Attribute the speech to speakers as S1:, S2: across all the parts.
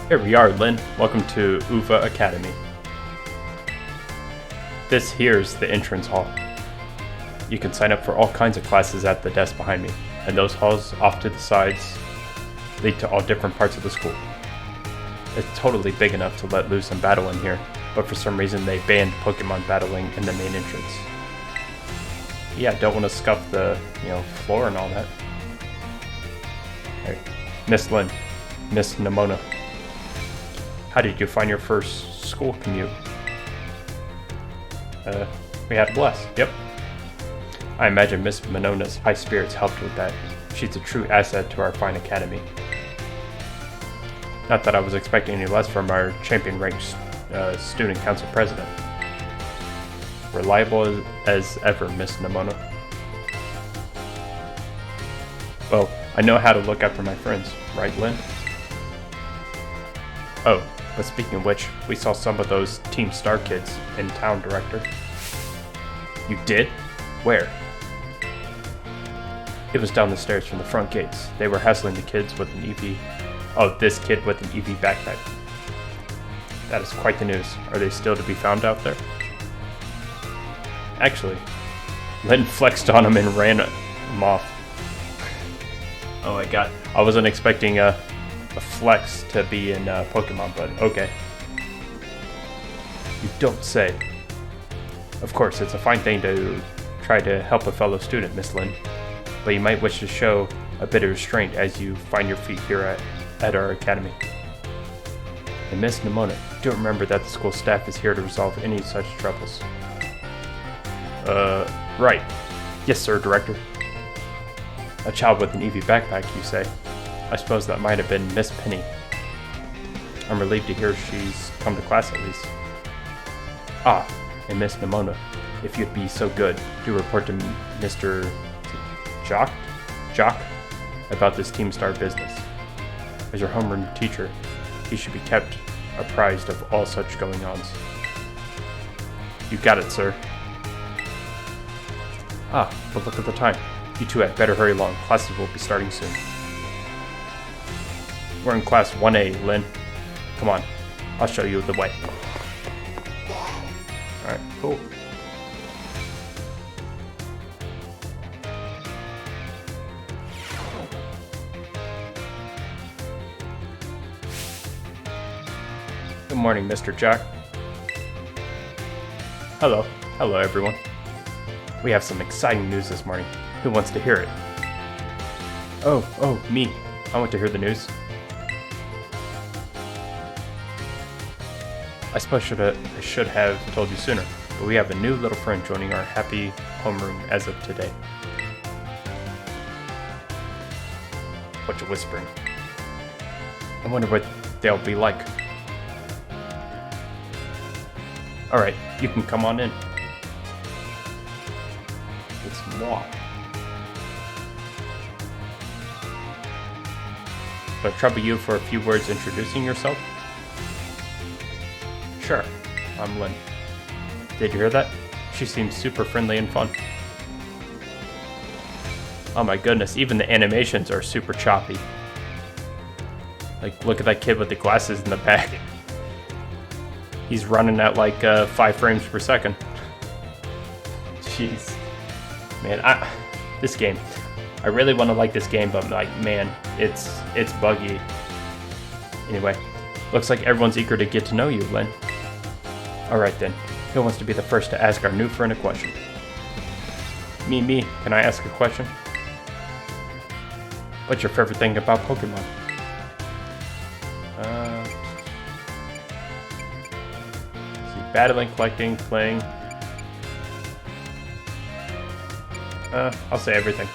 S1: Here we are, Lynn. Welcome to Uva Academy. This here's the entrance hall. You can sign up for all kinds of classes at the desk behind me, and those halls off to the sides lead to all different parts of the school. It's totally big enough to let loose and battle in here, but for some reason they banned Pokémon battling in the main entrance. Yeah, don't want to scuff the, floor and all that. Hey, Miss Lynn, Miss Nimona. How did you find your first school commute? We had a blast, yep. I imagine Miss Minona's high spirits helped with that. She's a true asset to our fine academy. Not that I was expecting any less from our champion-ranked student council president. Reliable as ever, Miss Nimona. Well, I know how to look after my friends, right, Lynn? Oh, but speaking of which, we saw some of those Team Star kids in town, Director. You did? Where? It was down the stairs from the front gates. They were hassling the kids with an EV. Oh, this kid with an EV backpack. That is quite the news. Are they still to be found out there? Actually, Lynn flexed on him and ran him off. Oh my god. I wasn't expecting a flex to be in Pokemon, but okay. You don't say. Of course, it's a fine thing to try to help a fellow student, Miss Lynn, but you might wish to show a bit of restraint as you find your feet here at our academy. And Miss Nimona, do remember that the school staff is here to resolve any such troubles. Right. Yes, sir, Director. A child with an EV backpack, you say? I suppose that might have been Miss Penny. I'm relieved to hear she's come to class at least. Ah, and Miss Nimona, if you'd be so good, do report to Mr. Jock about this Team Star business. As your homeroom teacher, he should be kept apprised of all such going-ons. You got it, sir. Ah, but look at the time. You two had better hurry along. Classes will be starting soon. We're in class 1A, Lynn. Come on, I'll show you the way. Alright, cool. Good morning, Mr. Jack. Hello everyone. We have some exciting news this morning. Who wants to hear it? Oh, me. I want to hear the news. I suppose I should have told you sooner, but we have a new little friend joining our happy homeroom as of today. What you whispering? I wonder what they'll be like. Alright, you can come on in. It's moi. Do I trouble you for a few words introducing yourself? Sure, I'm Lynn. Did you hear that? She seems super friendly and fun. Oh my goodness, even the animations are super choppy. Like, look at that kid with the glasses in the back. He's running at like 5 frames per second. Jeez. Man, this game. I really want to like this game, but like, man, it's buggy. Anyway, looks like everyone's eager to get to know you, Lynn. Alright then, who wants to be the first to ask our new friend a question? Me, can I ask a question? What's your favorite thing about Pokemon? See, battling, collecting, playing. I'll say everything.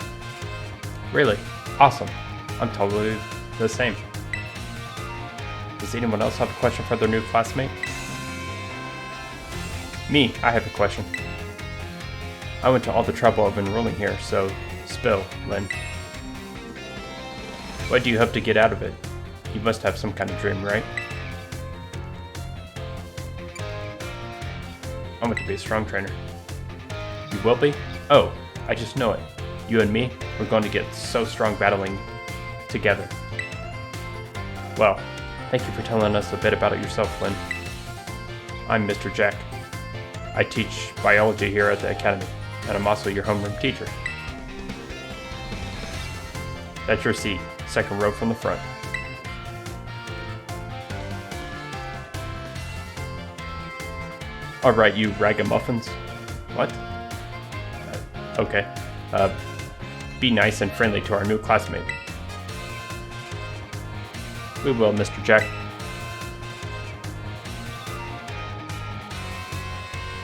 S1: Really? Awesome. I'm totally the same. Does anyone else have a question for their new classmate? Me, I have a question. I went to all the trouble of enrolling here, so spill, Lynn. What do you hope to get out of it? You must have some kind of dream, right? I want to be a strong trainer. You will be? Oh, I just know it. You and me, we're going to get so strong battling together. Well, Thank you for telling us a bit about yourself, Lynn. I'm Mr. Jack. I teach biology here at the Academy, and I'm also your homeroom teacher. That's your seat, second row from the front. Alright, you ragamuffins. What? Okay. Be nice and friendly to our new classmate. We will, Mr. Jack.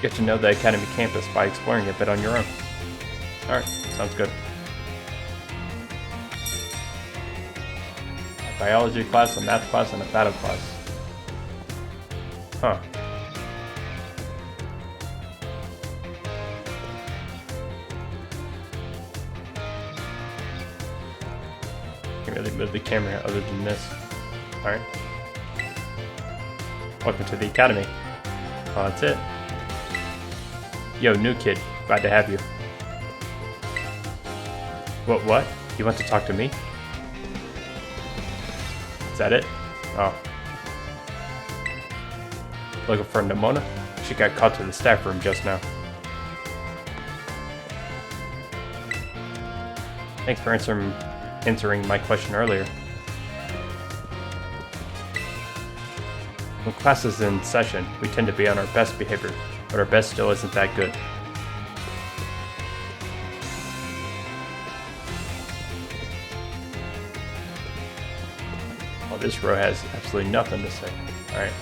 S1: Get to know the Academy campus by exploring it a bit on your own. Alright, sounds good. A biology class, a math class, and a battle class. Huh. Can't really move the camera other than this. Alright. Welcome to the Academy. Oh, that's it. Yo, new kid. Glad to have you. What? You want to talk to me? Is that it? Oh. Looking for Nimona? She got called to the staff room just now. Thanks for answering my question earlier. When class is in session, we tend to be on our best behavior, but our best still isn't that good. Well, this row has absolutely nothing to say. Alright.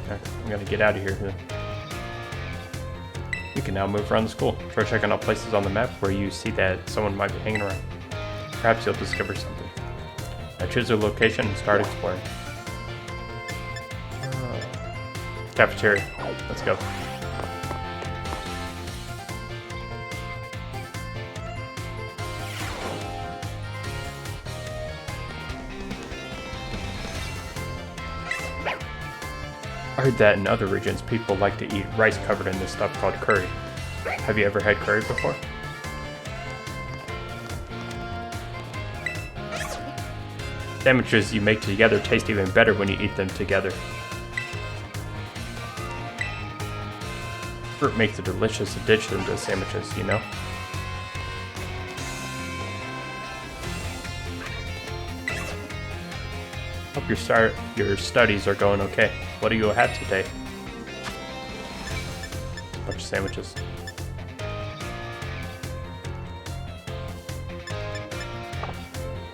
S1: I'm gonna get out of here then. You can now move around the school. Try checking out places on the map where you see that someone might be hanging around. Perhaps you'll discover something. Now choose a location and start exploring. Cafeteria. Let's go. I heard that in other regions people like to eat rice covered in this stuff called curry. Have you ever had curry before? Sandwiches you make together taste even better when you eat them together. Fruit makes a delicious addition to sandwiches, you know? Hope your studies are going okay. What do you have today? A bunch of sandwiches.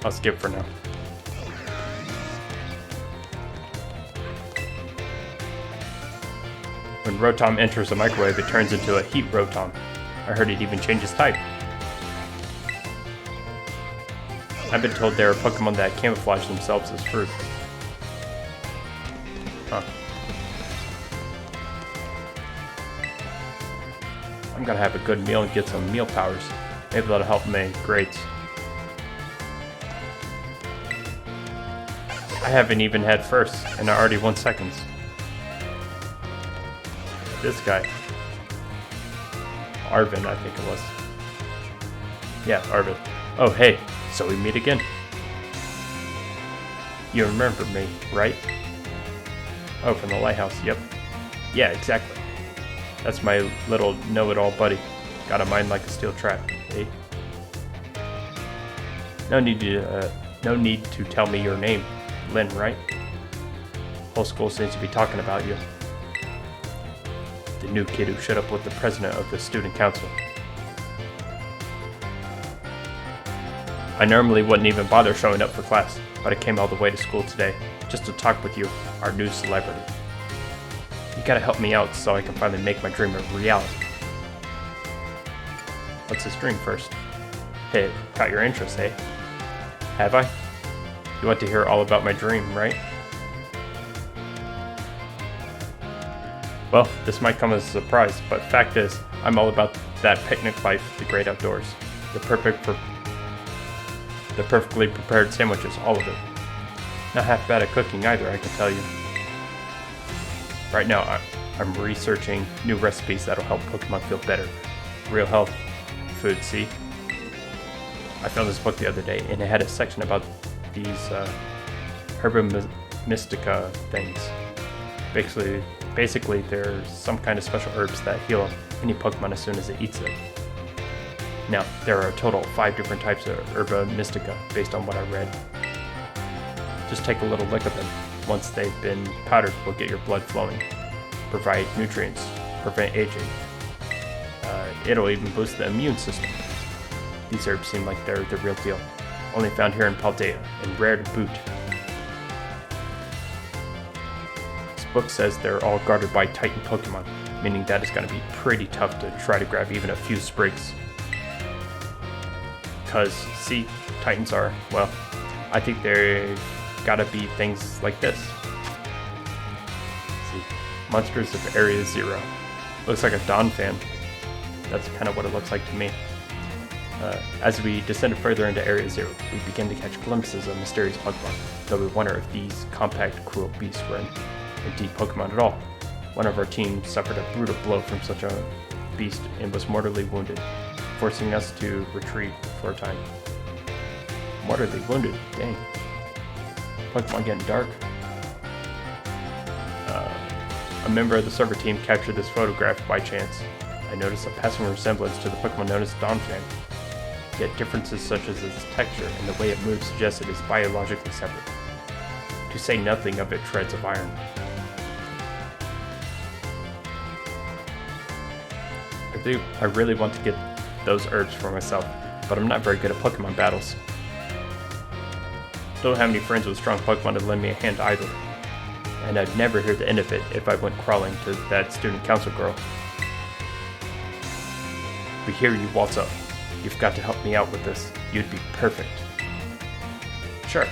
S1: I'll skip for now. When Rotom enters a microwave, it turns into a heat Rotom. I heard it even changes type. I've been told there are Pokémon that camouflage themselves as fruit. Huh. I'm gonna have a good meal and get some meal powers. Maybe that'll help my grades. I haven't even had firsts, and I already won seconds. This guy. Arvin, I think it was. Yeah, Arvin. Oh, hey, so we meet again. You remember me, right? Oh, from the lighthouse, yep. Yeah, exactly. That's my little know-it-all buddy. Got a mind like a steel trap, eh? No need to tell me your name. Lynn, right? Whole school seems to be talking about you. The new kid who showed up with the president of the student council. I normally wouldn't even bother showing up for class, but I came all the way to school today just to talk with you, our new celebrity. You gotta help me out so I can finally make my dream a reality. What's this dream first? Hey, caught your interest, eh? Have I? You want to hear all about my dream, right? Well, this might come as a surprise, but fact is, I'm all about that picnic life, the great outdoors. The perfectly prepared sandwiches, all of it. Not half bad at cooking either, I can tell you. Right now, I'm researching new recipes that'll help Pokemon feel better. Real health food, see? I found this book the other day, and it had a section about these Herba Mystica things. Basically, they're some kind of special herbs that heal any Pokemon as soon as it eats them. Now, there are a total of 5 different types of Herba Mystica based on what I read. Just take a little lick of them. Once they've been powdered, will get your blood flowing, provide nutrients, prevent aging. It'll even boost the immune system. These herbs seem like they're the real deal. Only found here in Paldea, and rare to boot. This book says they're all guarded by Titan Pokemon, meaning that it's going to be pretty tough to try to grab even a few sprigs. Cause, see, Titans are, well, I think they've gotta be things like this. See, Monsters of Area Zero. Looks like a Dawn fan. That's kind of what it looks like to me. As we descended further into Area Zero, we began to catch glimpses of mysterious Pokemon, though we wonder if these compact, cruel beasts were indeed Pokemon at all. One of our team suffered a brutal blow from such a beast and was mortally wounded, forcing us to retreat for a time. Mortally wounded? Dang. Pokemon getting dark. A member of the server team captured this photograph by chance. I noticed a passing resemblance to the Pokemon known as Donphan, yet differences such as its texture and the way it moves suggest it is biologically separate. To say nothing of its shreds of iron. I really want to get those herbs for myself, but I'm not very good at Pokemon battles. Don't have any friends with strong Pokemon to lend me a hand either. And I'd never hear the end of it if I went crawling to that student council girl. We hear you waltz up. You've got to help me out with this. You'd be perfect. Sure.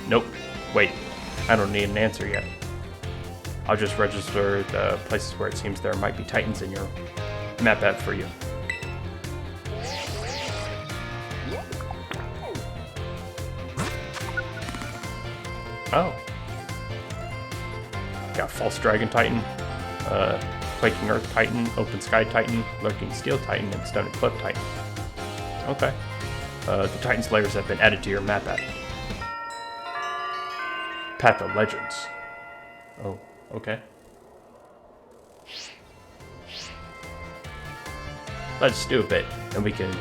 S1: Nope. Wait. I don't need an answer yet. I'll just register the places where it seems there might be Titans in your map app for you. Oh. Got False Dragon Titan, Quaking Earth Titan, Open Sky Titan, Lurking Steel Titan, and Stone Cliff Titan. Okay. The Titan's layers have been added to your map app. Path of Legends. Oh, okay. Let's do a bit, and we can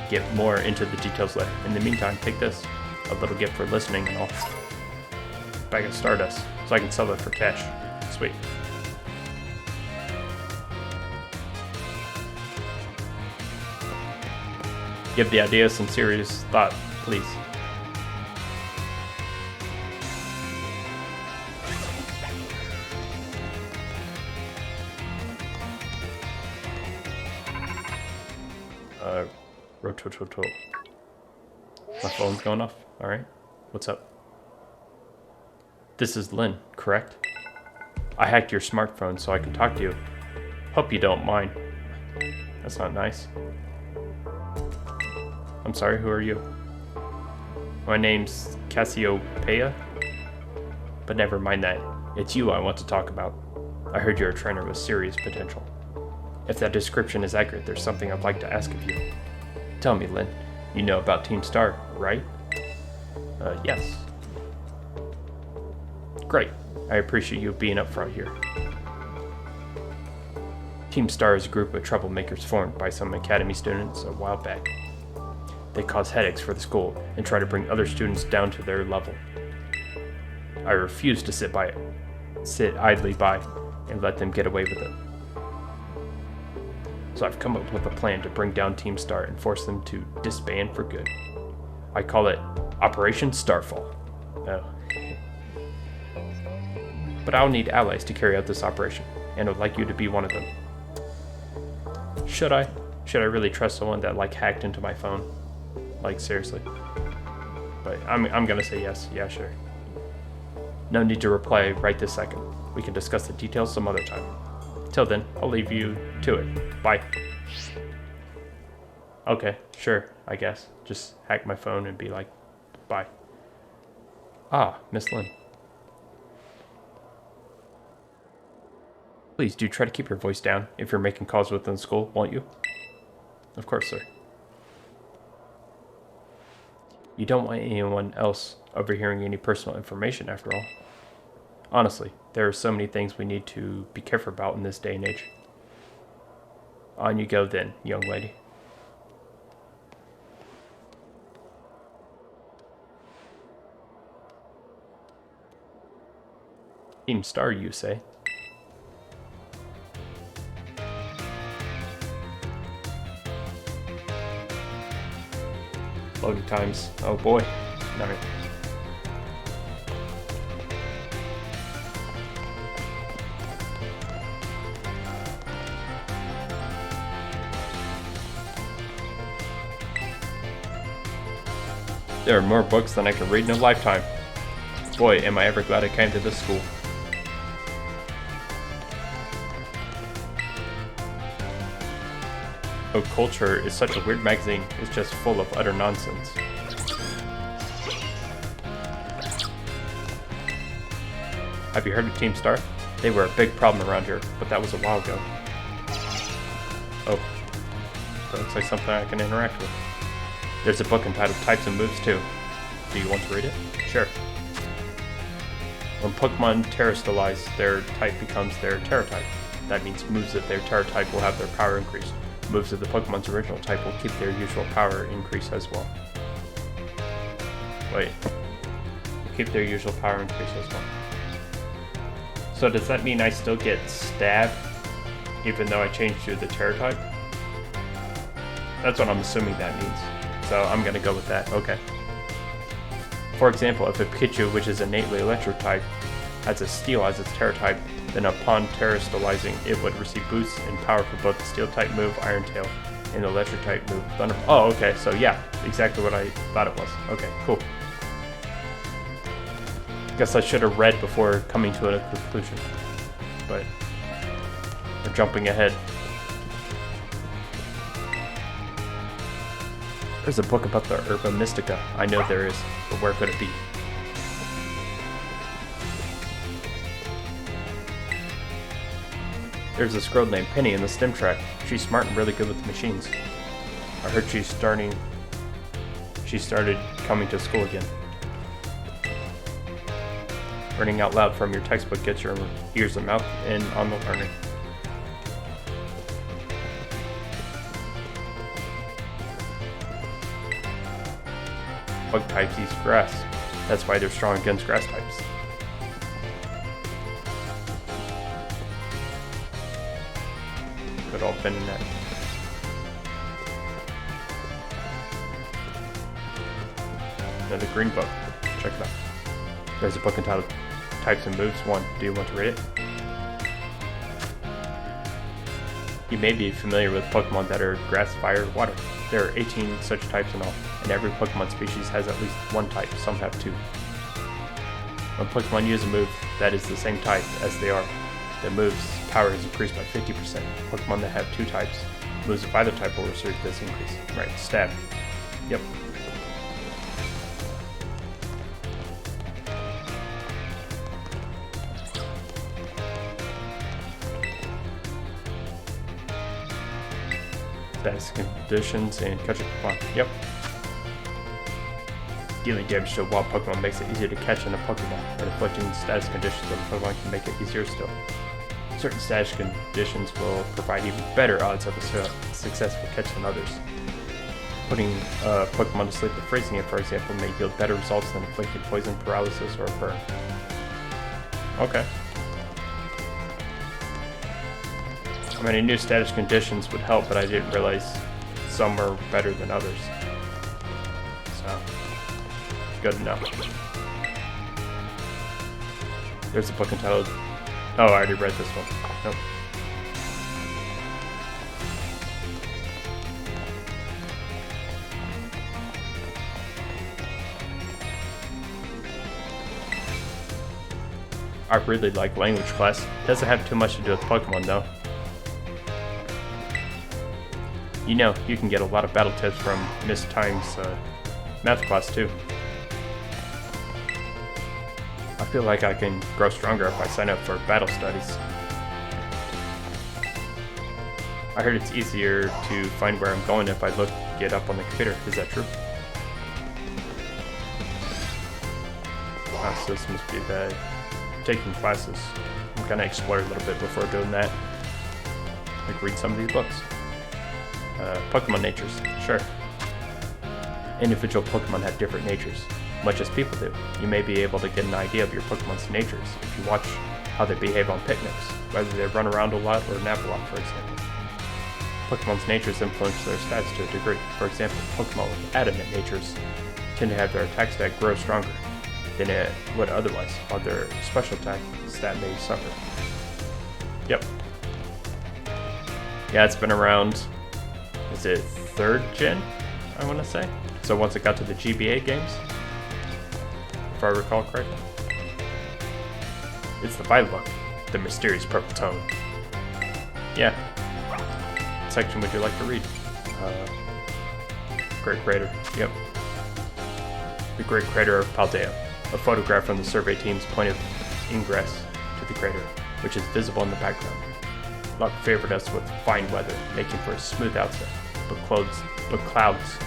S1: get more into the details later. In the meantime, take this. A little gift for listening and all. Bag of Stardust, so I can sell it for cash. Sweet. Give the idea some serious thought, please. Rotototo. My phone's going off. Alright. What's up? This is Lynn, correct? I hacked your smartphone so I can talk to you. Hope you don't mind. That's not nice. I'm sorry, who are you? My name's Cassiopeia. But never mind that. It's you I want to talk about. I heard you're a trainer with serious potential. If that description is accurate, there's something I'd like to ask of you. Tell me, Lynn. You know about Team Star, right? Yes. Great. I appreciate you being upfront here. Team Star is a group of troublemakers formed by some Academy students a while back. They cause headaches for the school and try to bring other students down to their level. I refuse to sit idly by and let them get away with it. So I've come up with a plan to bring down Team Star and force them to disband for good. I call it Operation Starfall. Oh. But I'll need allies to carry out this operation, and I'd like you to be one of them. Should I? Should I really trust someone that hacked into my phone? Seriously. But I'm gonna say yes. Yeah, sure. No need to reply right this second. We can discuss the details some other time. Till then, I'll leave you to it. Bye. Okay, sure, I guess. Just hack my phone and be like, bye. Ah, Miss Lynn. Please do try to keep your voice down if you're making calls within school, won't you? Of course, sir. You don't want anyone else overhearing any personal information, after all. Honestly, there are so many things we need to be careful about in this day and age. On you go then, young lady. Team Star, you say? Loading times. Oh boy. No. There are more books than I can read in a lifetime. Boy, am I ever glad I came to this school. Oh, Culture is such a weird magazine. It's just full of utter nonsense. Have you heard of Team Star? They were a big problem around here, but that was a while ago. Oh, that looks like something I can interact with. There's a book entitled Types and Moves too. Do you want to read it? Sure. When Pokemon terrestrialize, their type becomes their Terra type. That means moves of their Terra type will have their power increased. Moves of the Pokemon's original type will keep their usual power increase as well. Wait. Keep their usual power increase as well. So does that mean I still get stabbed even though I changed to the Terra type? That's what I'm assuming that means. So I'm gonna go with that. Okay. For example, if a Pikachu, which is innately electric type, has a Steel as its Terra type, then upon terrestrializing, it would receive boosts in power for both the Steel type move, Iron Tail, and the electric type move, Thunder. Oh, okay, so yeah, exactly what I thought it was. Okay, cool. Guess I should have read before coming to a conclusion, but we're jumping ahead. There's a book about the Herba Mystica. I know there is, but where could it be? There's this girl named Penny in the STEM track. She's smart and really good with machines. I heard she started coming to school again. Reading out loud from your textbook gets your ears and mouth in on the learning. Bug types eat grass. That's why they're strong against grass types. Good old Ben and Ned. Another green book. Check it out. There's a book entitled Types and Moves 1. Do you want to read it? You may be familiar with Pokemon that are grass, fire, water. There are 18 such types in all, and every Pokemon species has at least one type, some have two. When Pokemon use a move that is the same type as they are, the move's power is increased by 50%. Pokemon that have two types, moves of either type will receive this increase. Right, stab. Yep. Status conditions and catch a Pokemon. Yep. Dealing damage to a wild Pokemon makes it easier to catch in a Pokemon, and inflicting status conditions on a Pokemon can make it easier still. Certain status conditions will provide even better odds of a successful catch than others. Putting a Pokemon to sleep or freezing it, for example, may yield better results than inflicting poison, paralysis, or a burn. Okay. I mean, I knew status conditions would help, but I didn't realize some were better than others. So, good to know. There's a book entitled... Oh, I already read this one. Nope. I really like language class. Doesn't have too much to do with Pokemon though. You know, you can get a lot of battle tips from Miss Time's math class too. I feel like I can grow stronger if I sign up for battle studies. I heard it's easier to find where I'm going if I look it up on the computer. Is that true? So this must be the taking classes. I'm gonna explore a little bit before doing that. Like read some of these books. Pokemon natures, sure. Individual Pokemon have different natures, much as people do. You may be able to get an idea of your Pokemon's natures if you watch how they behave on picnics, whether they run around a lot or nap a lot, for example. Pokemon's natures influence their stats to a degree. For example, Pokemon with adamant natures tend to have their attack stat grow stronger than it would otherwise, while their special attack stat may suffer. Yep. Yeah, it's been around, is it 3rd gen, I want to say? So once it got to the GBA games, if I recall correctly. It's the Violet, the mysterious purple tone. Yeah. What section would you like to read? Great Crater, yep. The Great Crater of Paldea, a photograph from the survey team's point of ingress to the crater, which is visible in the background. Luck favored us with fine weather, making for a smooth outset, but clouds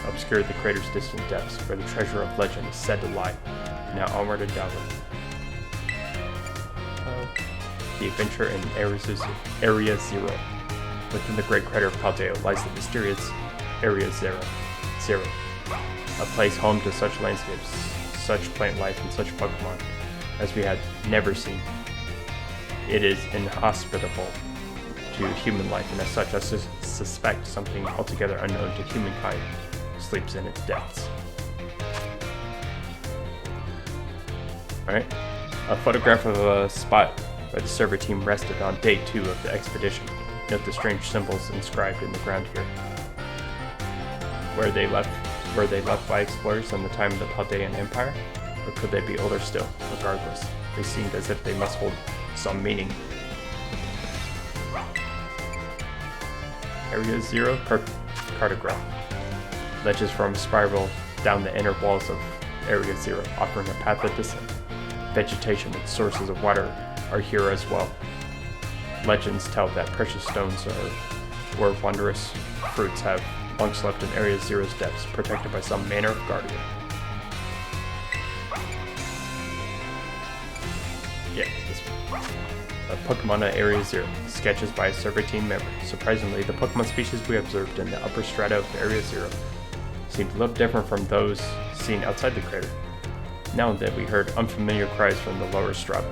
S1: obscured the crater's distant depths, where the treasure of legend is said to lie. Now onward and downward. The adventure in Area Zero. Within the Great Crater of Paldea lies the mysterious Area Zero, a place home to such landscapes, such plant life, and such Pokemon as we had never seen. It is inhospitable to human life, and as such I suspect something altogether unknown to humankind sleeps in its depths. Alright, a photograph of a spot where the survey team rested on day 2 of the expedition. Note the strange symbols inscribed in the ground here. Were they left by explorers in the time of the Paldean Empire? Or could they be older still? Regardless, they seemed as if they must hold some meaning. Area Zero cartograph. Ledges from a spiral down the inner walls of Area Zero, offering a path of descent. Vegetation with sources of water are here as well. Legends tell that precious stones or wondrous fruits have long slept in Area Zero's depths, protected by some manner of guardian. Yeah, this one. Pokemon at Area Zero. Sketches by a survey team member. Surprisingly, the Pokemon species we observed in the upper strata of Area Zero seemed a little different from those seen outside the crater. Now and then we heard unfamiliar cries from the lower strata.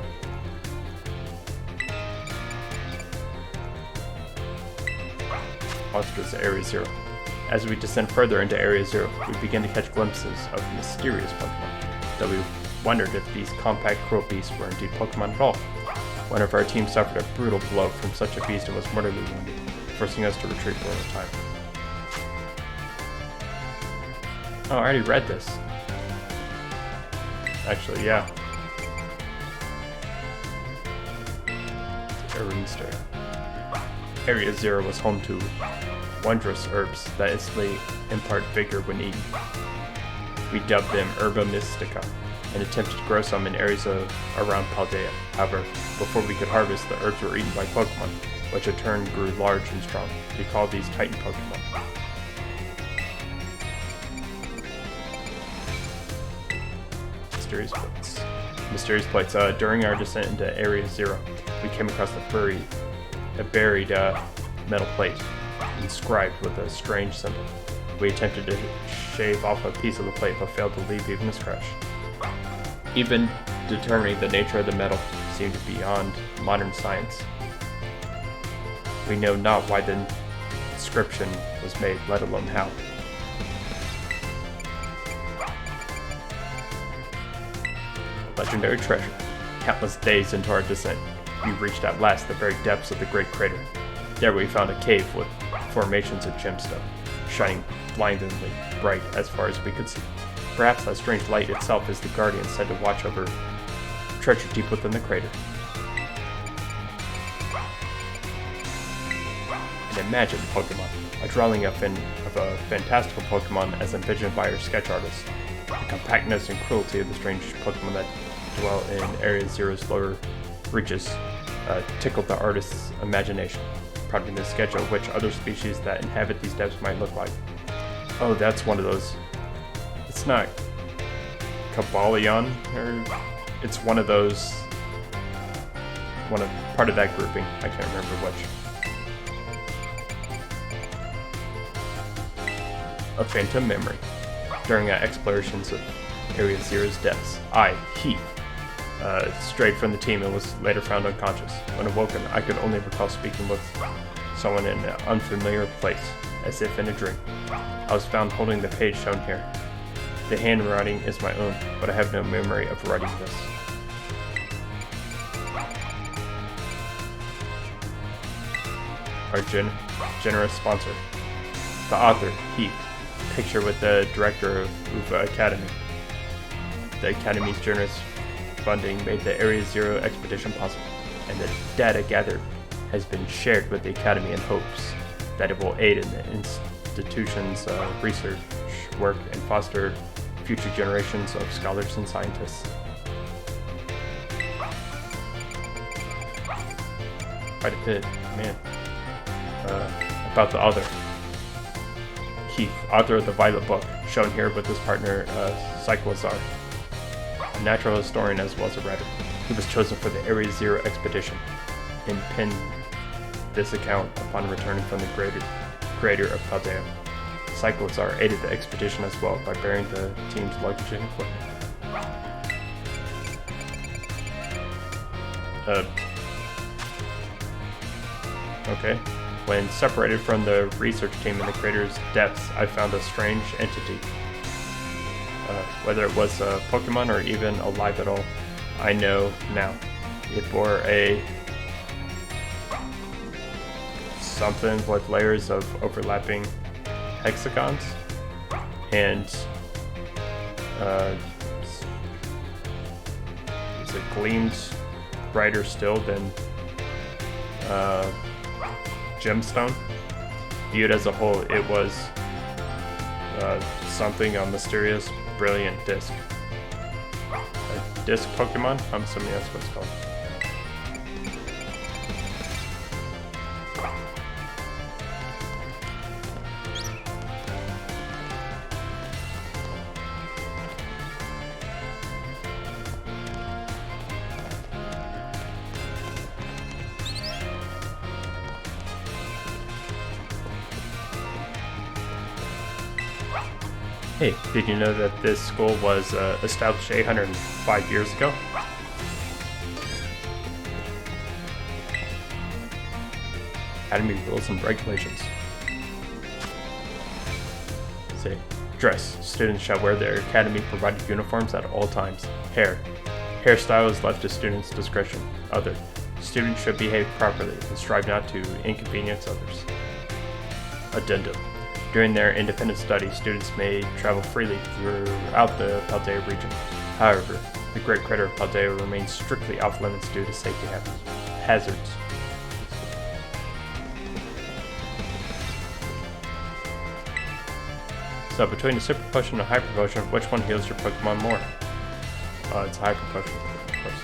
S1: Monsters at Area Zero. As we descend further into Area Zero, we begin to catch glimpses of mysterious Pokemon, though we wondered if these compact, cruel beasts were indeed Pokemon at all. One of our team suffered a brutal blow from such a beast and was mortally wounded, forcing us to retreat for a time. Oh, I already read this. Actually, yeah. Area Zero was home to wondrous herbs that instantly impart vigor when eaten. We dubbed them Herba Mystica and attempted to grow some in areas around Paldea. However, before we could harvest, the herbs were eaten by Pokemon, which in turn grew large and strong. We call these Titan Pokemon. Mysterious plates. During our descent into Area Zero, we came across a buried metal plate inscribed with a strange symbol. We attempted to shave off a piece of the plate, but failed to leave even a scratch. Even determining the nature of the metal seemed beyond modern science. We know not why the inscription was made, let alone how. Legendary treasure. Countless days into our descent, we reached at last the very depths of the Great Crater. There we found a cave with formations of gemstone, shining blindingly bright as far as we could see. Perhaps that strange light itself is the guardian said to watch over treasure deep within the crater. An imagined Pokemon, a drawing of a fantastical Pokemon as envisioned by our sketch artist. The compactness and cruelty of the strange Pokemon that dwell in Area Zero's lower reaches tickled the artist's imagination, prompting the sketch of which other species that inhabit these depths might look like. Oh, that's one of those. It's not Kabalion, or it's one of those, part of that grouping. I can't remember which. A phantom memory. During explorations of Area Zero's depths, I, Heath, strayed from the team and was later found unconscious. When awoken, I could only recall speaking with someone in an unfamiliar place, as if in a dream. I was found holding the page shown here. The handwriting is my own, but I have no memory of writing this. Our generous sponsor. The author, Heath. Picture with the director of Uva Academy. The Academy's generous funding made the Area Zero expedition possible, and the data gathered has been shared with the Academy in hopes that it will aid in the institution's research work and foster future generations of scholars and scientists. Quite a bit, man. About the author. Keith, author of the Violet Book, shown here with his partner, Cyclozar, a natural historian as well as a writer. He was chosen for the Area Zero expedition and penned this account upon returning from the crater of Paldea. Cyclozar aided the expedition as well by bearing the team's luggage and equipment. Okay. When separated from the research team in the crater's depths, I found a strange entity. Whether it was a Pokémon or even alive at all, I know now. It bore a something with layers of overlapping hexagons, and it gleamed brighter still than gemstone. Viewed as a whole, it was something, a mysterious, brilliant disc. A disc Pokemon? I'm assuming that's what it's called. Hey, did you know that this school was established 805 years ago? Academy rules and regulations. Say, dress. Students shall wear their academy provided uniforms at all times. Hairstyle is left to students' discretion. Other. Students should behave properly and strive not to inconvenience others. Addendum. During their independent study, students may travel freely throughout the Paldea region. However, the Great Crater of Paldea remains strictly off limits due to safety hazards. So between the Super Potion and Hyper Potion, which one heals your Pokemon more? It's Hyper Potion, of course.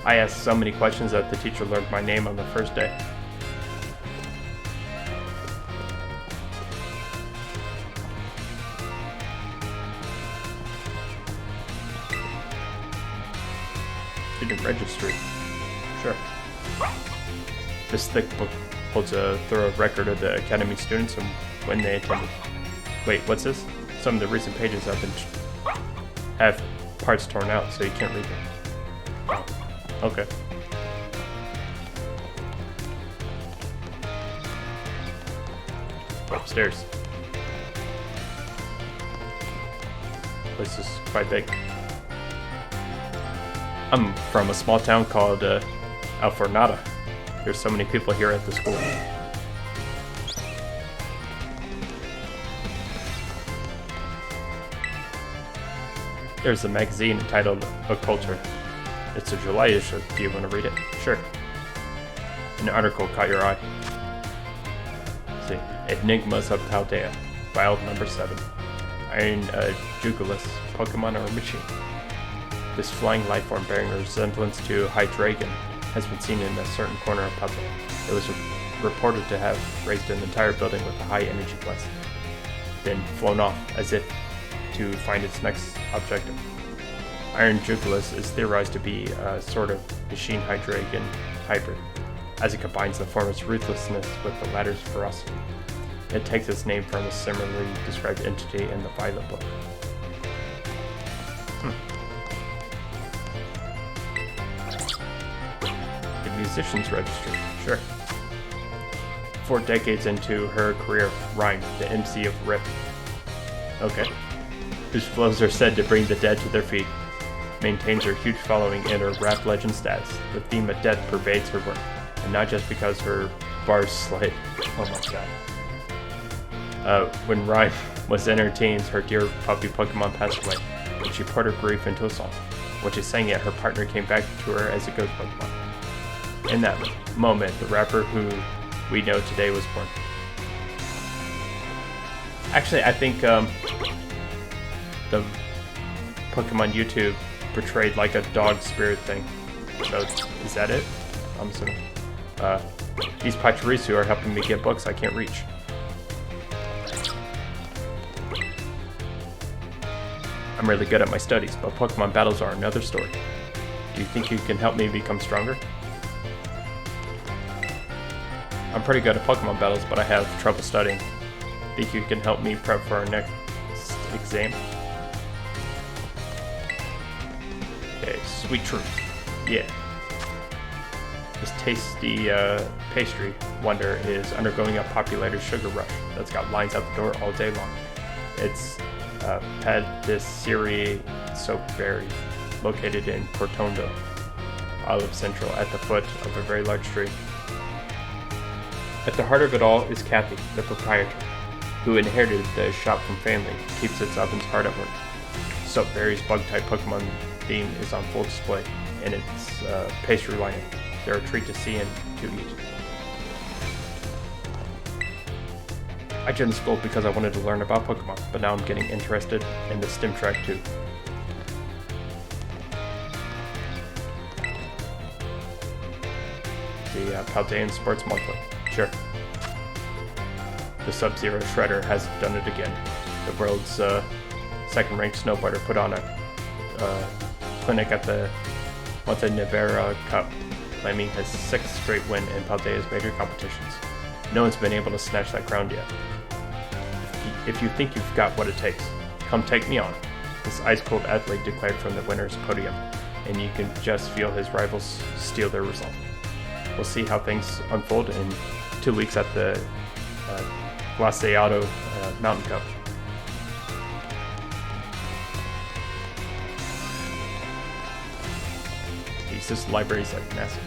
S1: I asked so many questions that the teacher learned my name on the first day. Student registry. Sure. This thick book holds a thorough record of the Academy students and when they attended. Wait, what's this? Some of the recent pages have parts torn out, so you can't read them. Oh, okay. Upstairs. This is quite big. I'm from a small town called Alfornada. There's so many people here at the school. There's a magazine entitled Occulture. It's a July issue. Do you want to read it? Sure. An article caught your eye. Let's see. Enigmas of Paldea. File number 7. Iron Jugulus, Pokemon or machine. This flying lifeform bearing a resemblance to Hydreigon has been seen in a certain corner of Paldea. It was reported to have raised an entire building with a high energy blast, then flown off as if to find its next objective. Iron Jugulis is theorized to be a sort of machine Hydreigon hybrid, as it combines the former's ruthlessness with the latter's ferocity. It takes its name from a similarly described entity in the Violet book. The Musician's Registry, sure. 4 decades into her career, Rhyme, the MC of Rip, okay, whose flows are said to bring the dead to their feet, maintains her huge following and her rap legend status. The theme of death pervades her work, and not just because her bars slay. Oh my god. When Rhyme was in her teens, her dear puppy Pokémon passed away, and she poured her grief into a song. When she sang it, her partner came back to her as a ghost Pokémon. In that moment, the rapper who we know today was born. Actually, I think the Pokemon YouTube portrayed like a dog spirit thing. So, is that it? I'm assuming. These Pachirisu are helping me get books I can't reach. I'm really good at my studies, but Pokemon battles are another story. Do you think you can help me become stronger? I'm pretty good at Pokemon battles, but I have trouble studying. Think you can help me prep for our next exam? Okay, sweet truth. Yeah. This tasty pastry wonder is undergoing a populated sugar rush that's got lines out the door all day long. It's Patisserie Soapberry, located in Portondo, Olive Central, at the foot of a very large tree. At the heart of it all is Kathy, the proprietor, who inherited the shop from family, keeps its ovens hard at work. Soapberry's bug-type Pokemon theme is on full display in its pastry lineup. They're a treat to see and to eat. I joined the school because I wanted to learn about Pokemon, but now I'm getting interested in the STEM track too. The Paldean Sports Monthly. Sure. The Sub-Zero Shredder has done it again. The world's second-ranked snowboarder put on a clinic at the Montenevera Cup, claiming his 6th straight win in Paldea's major competitions. No one's been able to snatch that crown yet. If you think you've got what it takes, come take me on, this ice-cold athlete declared from the winner's podium, and you can just feel his rivals steal their result. We'll see how things unfold in 2 weeks at the Glaciado Mountain Cup. This library's like massive.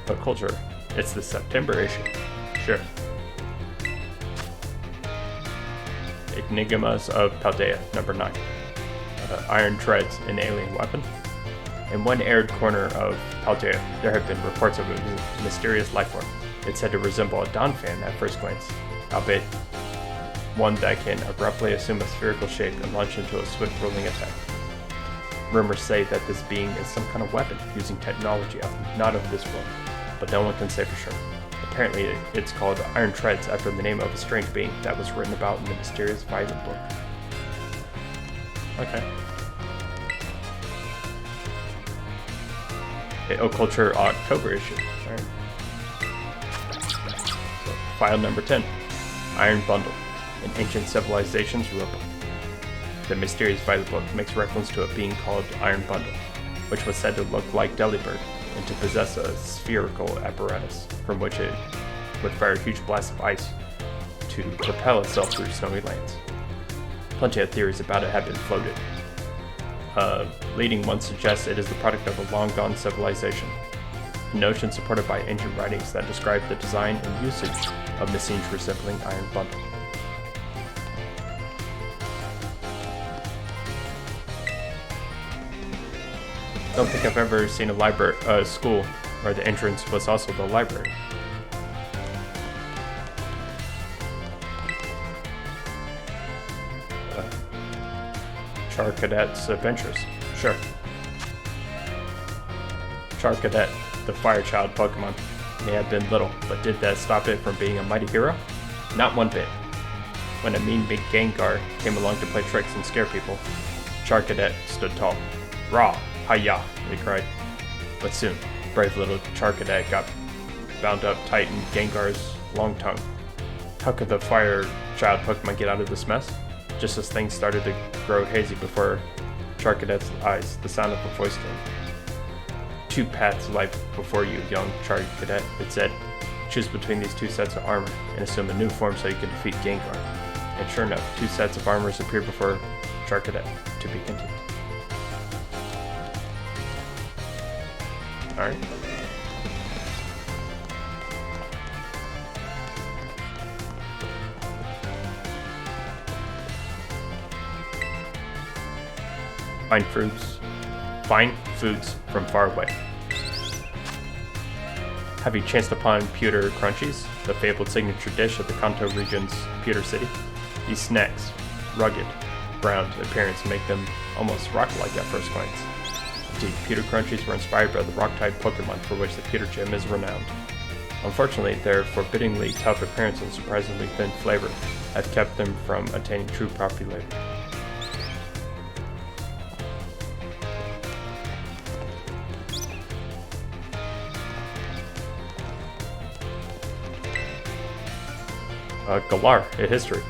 S1: But culture, it's the September issue. Sure. Enigmas of Paldea, number 9. Iron Treads, an alien weapon. In one arid corner of Paldea, there have been reports of a mysterious lifeform. It's said to resemble a Donphan at first glance, albeit one that can abruptly assume a spherical shape and launch into a swift rolling attack. Rumors say that this being is some kind of weapon using technology not of this world, but no one can say for sure. Apparently, it's called Iron Treads after the name of a strange being that was written about in the mysterious Violet book. Okay. Culture October issue. Alright. So, file number 10. Iron Bundle, an ancient civilization's rulebook. The mysterious Violet book makes reference to a being called Iron Bundle, which was said to look like Delibird and to possess a spherical apparatus from which it would fire huge blasts of ice to propel itself through snowy lands. Plenty of theories about it have been floated. Leading one suggests it is the product of a long-gone civilization, a notion supported by ancient writings that describe the design and usage of machines resembling Iron Bundle. I don't think I've ever seen a school where the entrance was also the library. Char Cadet's Adventures. Sure. Char Cadet, the fire child Pokemon. may have been little, but did that stop it from being a mighty hero? Not one bit. When a mean big Gengar came along to play tricks and scare people, Charcadet stood tall. Raw, hi-ya, they cried. But soon, brave little Charcadet got bound up tight in Gengar's long tongue. How could the fire child Pokemon get out of this mess? Just as things started to grow hazy before Charcadet's eyes, the sound of a voice came. Two paths lie before you, young Charcadet, it said. Choose between these two sets of armor and assume a new form so you can defeat Gengar. And sure enough, two sets of armors appeared before Charcadet. To be continued. Alright. Find foods from far away. Have you chanced upon pewter crunchies, the fabled signature dish of the Kanto region's pewter city? These snacks, rugged, brown appearance, make them almost rock-like at first glance. Indeed, pewter crunchies were inspired by the rock-type Pokémon for which the pewter gym is renowned. Unfortunately, their forbiddingly tough appearance and surprisingly thin flavor have kept them from attaining true popularity. Galar, a history.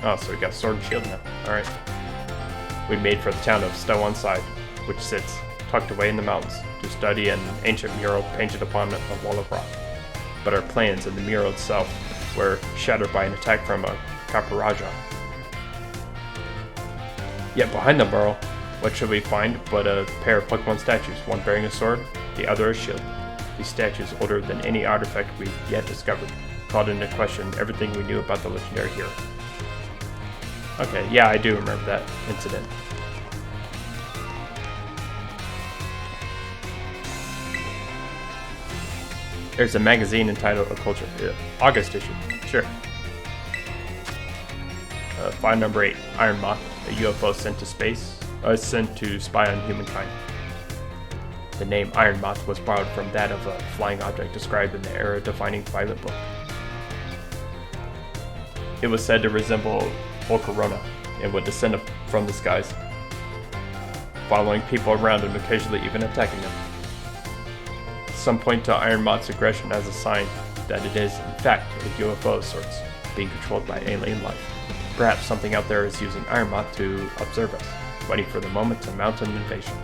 S1: Oh, so we got Sword and Shield now. Alright. We made for the town of Stow-on-Side, which sits tucked away in the mountains, to study an ancient mural painted upon a wall of rock. But our plans and the mural itself were shattered by an attack from a Caparaja. Yet behind the mural, what should we find but a pair of Pokemon statues, one bearing a sword, the other a shield. These statues, older than any artifact we've yet discovered, called into question everything we knew about the legendary hero. Okay, yeah, I do remember that incident. There's a magazine entitled Culture. August issue. Sure. File number 8. Iron Moth, a UFO sent to space. Sent to spy on humankind. The name Iron Moth was borrowed from that of a flying object described in the era-defining Violet Book. It was said to resemble Volcarona and would descend from the skies, following people around and occasionally even attacking them. Some point to Iron Moth's aggression as a sign that it is, in fact, a UFO of sorts, being controlled by alien life. Perhaps something out there is using Iron Moth to observe us, waiting for the moment to mount an invasion.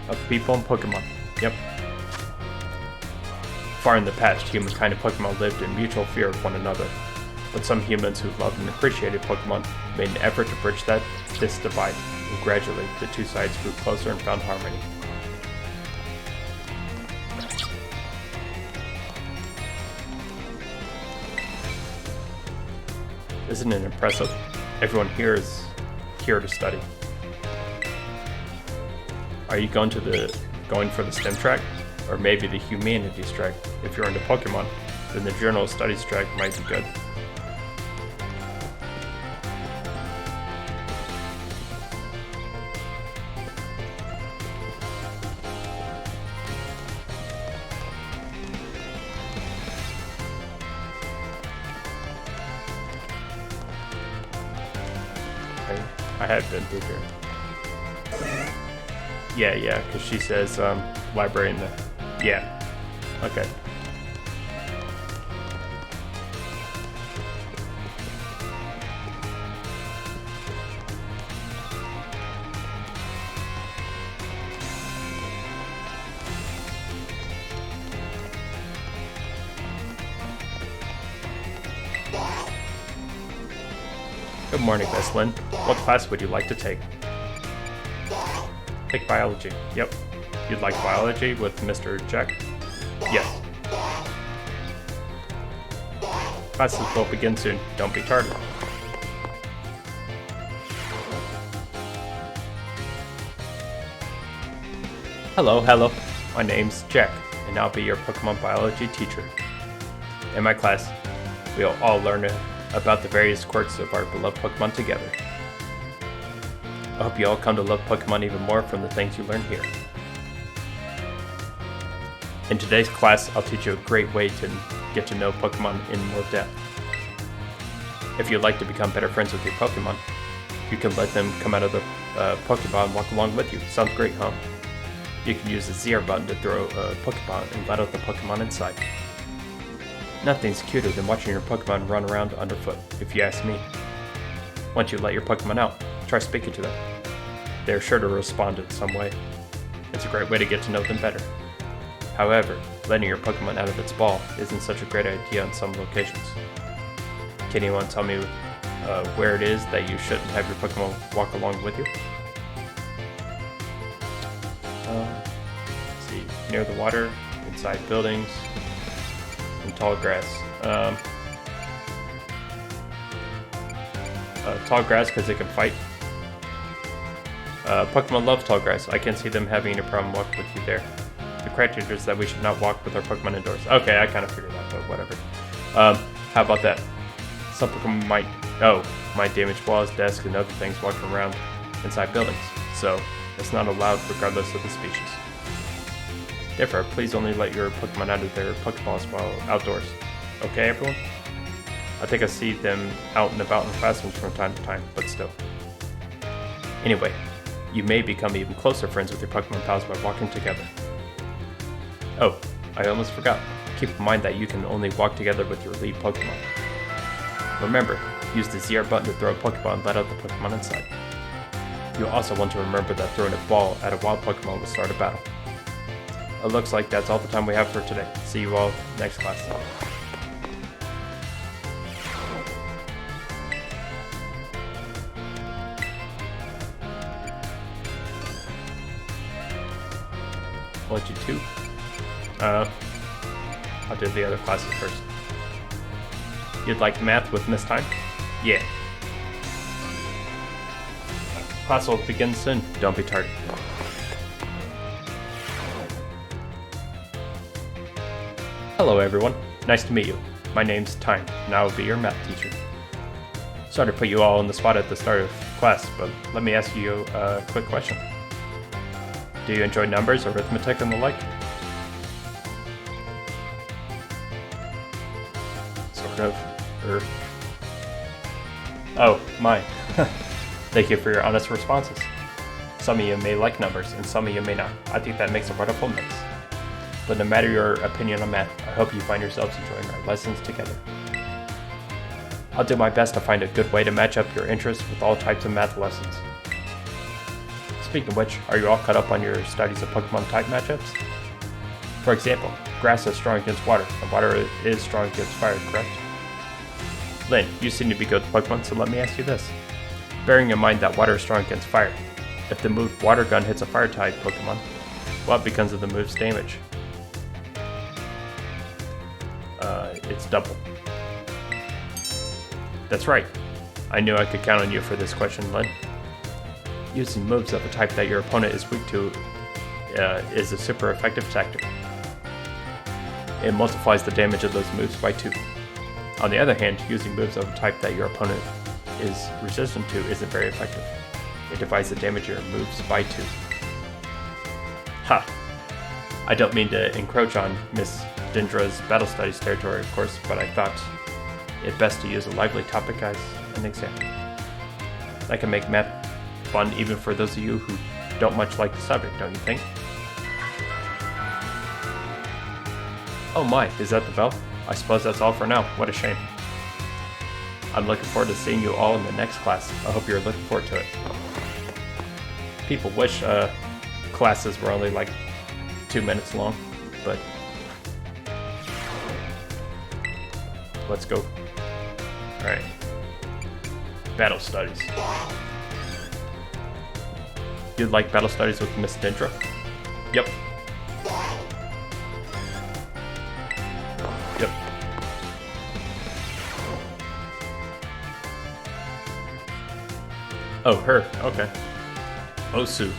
S1: Of people and Pokemon. Yep. Far in the past, humankind and Pokemon lived in mutual fear of one another. But some humans who loved and appreciated Pokemon made an effort to bridge this divide, and gradually the two sides grew closer and found harmony. Isn't it impressive? Everyone here is here to study. Are you going for the STEM track? Or maybe the humanities track? If you're into Pokemon, then the general studies track might be good. Okay, I have been through here. Yeah, because she says library in the... Yeah. Okay. Good morning, Miss Lynn. What class would you like to take? Take biology. Yep. You'd like biology with Mr. Jack? Yes. Classes will begin soon. Don't be tardy. Hello. My name's Jack, and I'll be your Pokemon biology teacher. In my class, we'll all learn about the various quirks of our beloved Pokemon together. I hope you all come to love Pokemon even more from the things you learn here. In today's class, I'll teach you a great way to get to know Pokemon in more depth. If you'd like to become better friends with your Pokemon, you can let them come out of the Pokeball and walk along with you. Sounds great, huh? You can use the ZR button to throw a Pokeball and let out the Pokemon inside. Nothing's cuter than watching your Pokemon run around underfoot, if you ask me. Once you let your Pokemon out, try speaking to them. They're sure to respond in some way. It's a great way to get to know them better. However, letting your Pokemon out of its ball isn't such a great idea in some locations. Can anyone tell me where it is that you shouldn't have your Pokemon walk along with you? Let's see, near the water, inside buildings, in tall grass. Tall grass because they can fight. Pokemon love tall grass. I can't see them having any problem walking with you there. The criteria is that we should not walk with our Pokemon indoors. Okay, I kind of figured that, but whatever. How about that? Some Pokemon might damage walls, desks, and other things walking around inside buildings, so it's not allowed regardless of the species. Therefore, please only let your Pokemon out of their Pokeballs while outdoors. Okay, everyone? I think I see them out and about in classrooms from time to time, but still. Anyway, you may become even closer friends with your Pokemon pals by walking together. Oh, I almost forgot. Keep in mind that you can only walk together with your lead Pokemon. Remember, use the ZR button to throw a Pokeball and let out the Pokemon inside. You'll also want to remember that throwing a ball at a wild Pokemon will start a battle. It looks like that's all the time we have for today. See you all next class. What you two? I'll do the other classes first. You'd like math with Miss Time? Yeah. Class will begin soon. Don't be tardy. Hello everyone. Nice to meet you. My name's Time, and I will be your math teacher. Sorry to put you all on the spot at the start of class, but let me ask you a quick question. Do you enjoy numbers, arithmetic, and the like? Sort of. Oh, my. Thank you for your honest responses. Some of you may like numbers, and some of you may not. I think that makes a wonderful mix. But no matter your opinion on math, I hope you find yourselves enjoying our lessons together. I'll do my best to find a good way to match up your interests with all types of math lessons. Speaking of which, are you all caught up on your studies of Pokemon type matchups? For example, grass is strong against water, and water is strong against fire, correct? Lynn, you seem to be good with Pokemon, so let me ask you this. Bearing in mind that water is strong against fire, if the move Water Gun hits a fire-type Pokemon, what becomes of the move's damage? It's double. That's right. I knew I could count on you for this question, Lynn. Using moves of a type that your opponent is weak to is a super effective tactic. It multiplies the damage of those moves by 2. On the other hand, using moves of a type that your opponent is resistant to isn't very effective. It divides the damage of your moves by 2. Ha! I don't mean to encroach on Miss Dindra's battle studies territory, of course, but I thought it best to use a lively topic as an example. That can make math fun even for those of you who don't much like the subject, don't you think? Oh my, is that the bell? I suppose that's all for now. What a shame. I'm looking forward to seeing you all in the next class. I hope you're looking forward to it. People wish classes were only like 2 minutes long, but let's go. Alright. Battle studies. You'd like battle studies with Miss Dindra? Yep. Yep. Oh, her. Okay. Osu.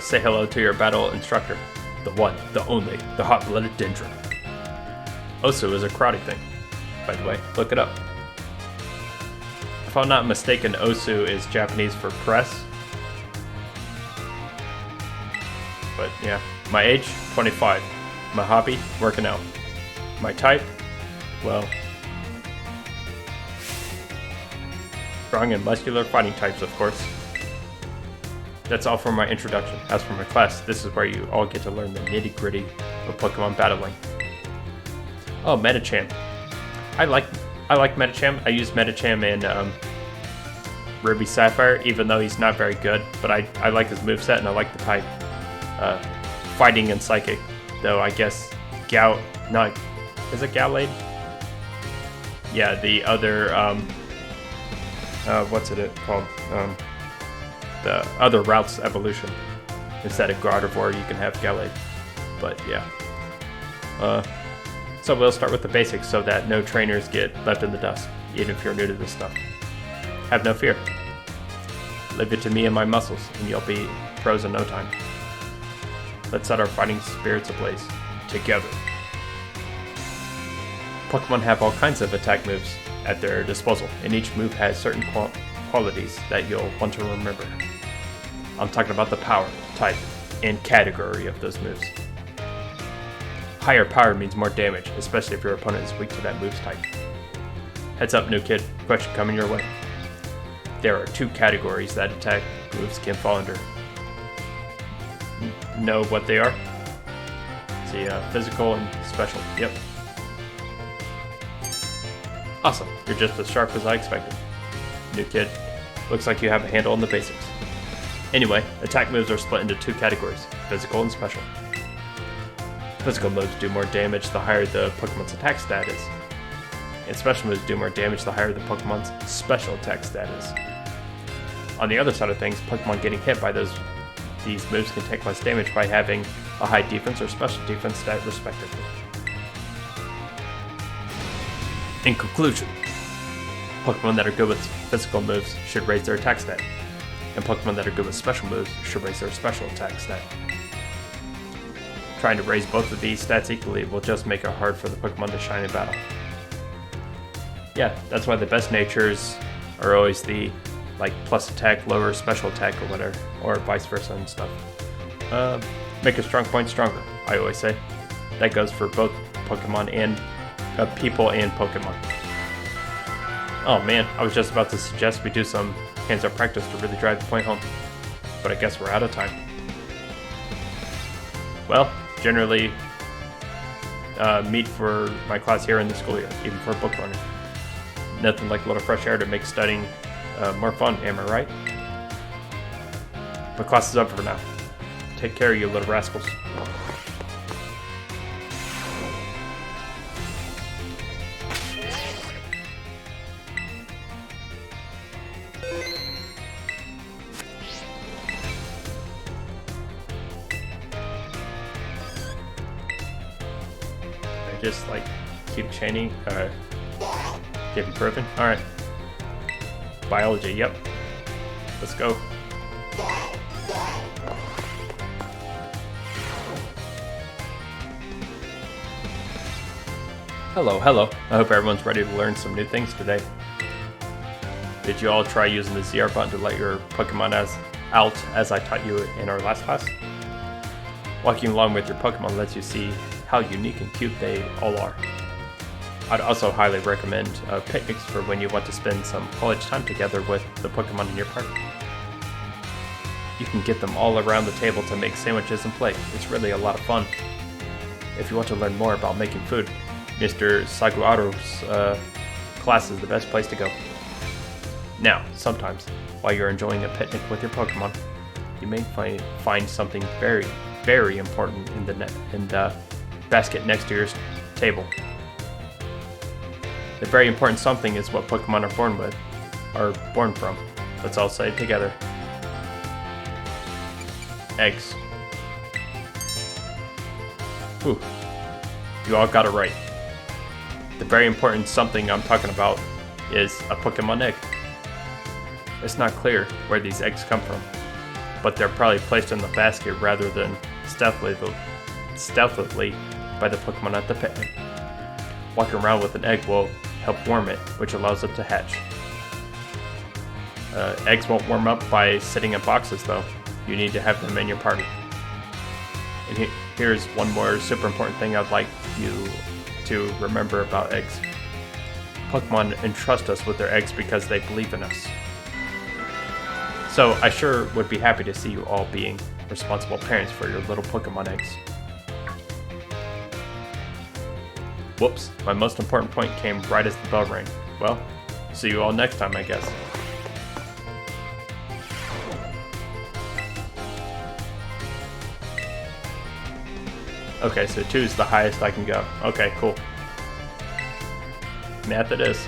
S1: Say hello to your battle instructor. The one, the only, the hot-blooded Dindra. Osu is a karate thing, by the way. Look it up. If I'm not mistaken, Osu is Japanese for press, but yeah. My age, 25. My hobby, working out. My type, well, strong and muscular fighting types, of course. That's all for my introduction. As for my class, this is where you all get to learn the nitty-gritty of Pokemon battling. Oh, Medicham. I like Medicham. I use Medicham in Ruby Sapphire, even though he's not very good, but I like his moveset and I like the type. Fighting and Psychic, though I guess is it Gallade? Yeah, the other, what's it called? The other Route's evolution. Instead of Gardevoir, you can have Gallade. But yeah. So we'll start with the basics so that no trainers get left in the dust, even if you're new to this stuff. Have no fear. Leave it to me and my muscles, and you'll be pros in no time. Let's set our fighting spirits ablaze. Together. Pokemon have all kinds of attack moves at their disposal, and each move has certain qualities that you'll want to remember. I'm talking about the power, type, and category of those moves. Higher power means more damage, especially if your opponent is weak to that move's type. Heads up, new kid. Question coming your way. There are 2 categories that attack moves can fall under. Know what they are? See, physical and special. Yep. Awesome. You're just as sharp as I expected. New kid. Looks like you have a handle on the basics. Anyway, attack moves are split into 2 categories, physical and special. Physical moves do more damage the higher the Pokemon's attack stat is. And special moves do more damage the higher the Pokemon's special attack stat is. On the other side of things, Pokemon getting hit by these moves can take less damage by having a high defense or special defense stat respectively. In conclusion, Pokemon that are good with physical moves should raise their attack stat, and Pokemon that are good with special moves should raise their special attack stat. Trying to raise both of these stats equally will just make it hard for the Pokemon to shine in battle. Yeah, that's why the best natures are always the plus attack, lower special attack or whatever, or vice versa and stuff. Make a strong point stronger, I always say. That goes for both Pokemon and people and Pokemon. Oh man, I was just about to suggest we do some hands-on practice to really drive the point home, but I guess we're out of time. Well, generally meet for my class here in the schoolyard, even for a book runner. Nothing like a little fresh air to make studying more fun, am I right? But class is over for now. Take care, you little rascals. I just keep chaining, keep improving. Alright. Biology, yep. Let's go. Hello. I hope everyone's ready to learn some new things today. Did you all try using the ZR button to let your Pokemon out as I taught you in our last class? Walking along with your Pokemon lets you see how unique and cute they all are. I'd also highly recommend picnics for when you want to spend some quality time together with the Pokemon in your party. You can get them all around the table to make sandwiches and play. It's really a lot of fun. If you want to learn more about making food, Mr. Saguaro's class is the best place to go. Now, sometimes, while you're enjoying a picnic with your Pokemon, you may find something very, very important in the basket next to your table. The very important something is what Pokemon are born from. Let's all say it together. Eggs. Whew. You all got it right. The very important something I'm talking about is a Pokemon egg. It's not clear where these eggs come from, but they're probably placed in the basket rather than stealthily by the Pokemon at the picnic. Walking around with an egg will help warm it, which allows it to hatch. Eggs won't warm up by sitting in boxes though. You need to have them in your party. Here's one more super important thing I'd like you to remember about eggs. Pokemon entrust us with their eggs because they believe in us. So I sure would be happy to see you all being responsible parents for your little Pokemon eggs. Whoops, my most important point came right as the bell rang. Well, see you all next time, I guess. Okay, so 2 is the highest I can go. Okay, cool. Math it is.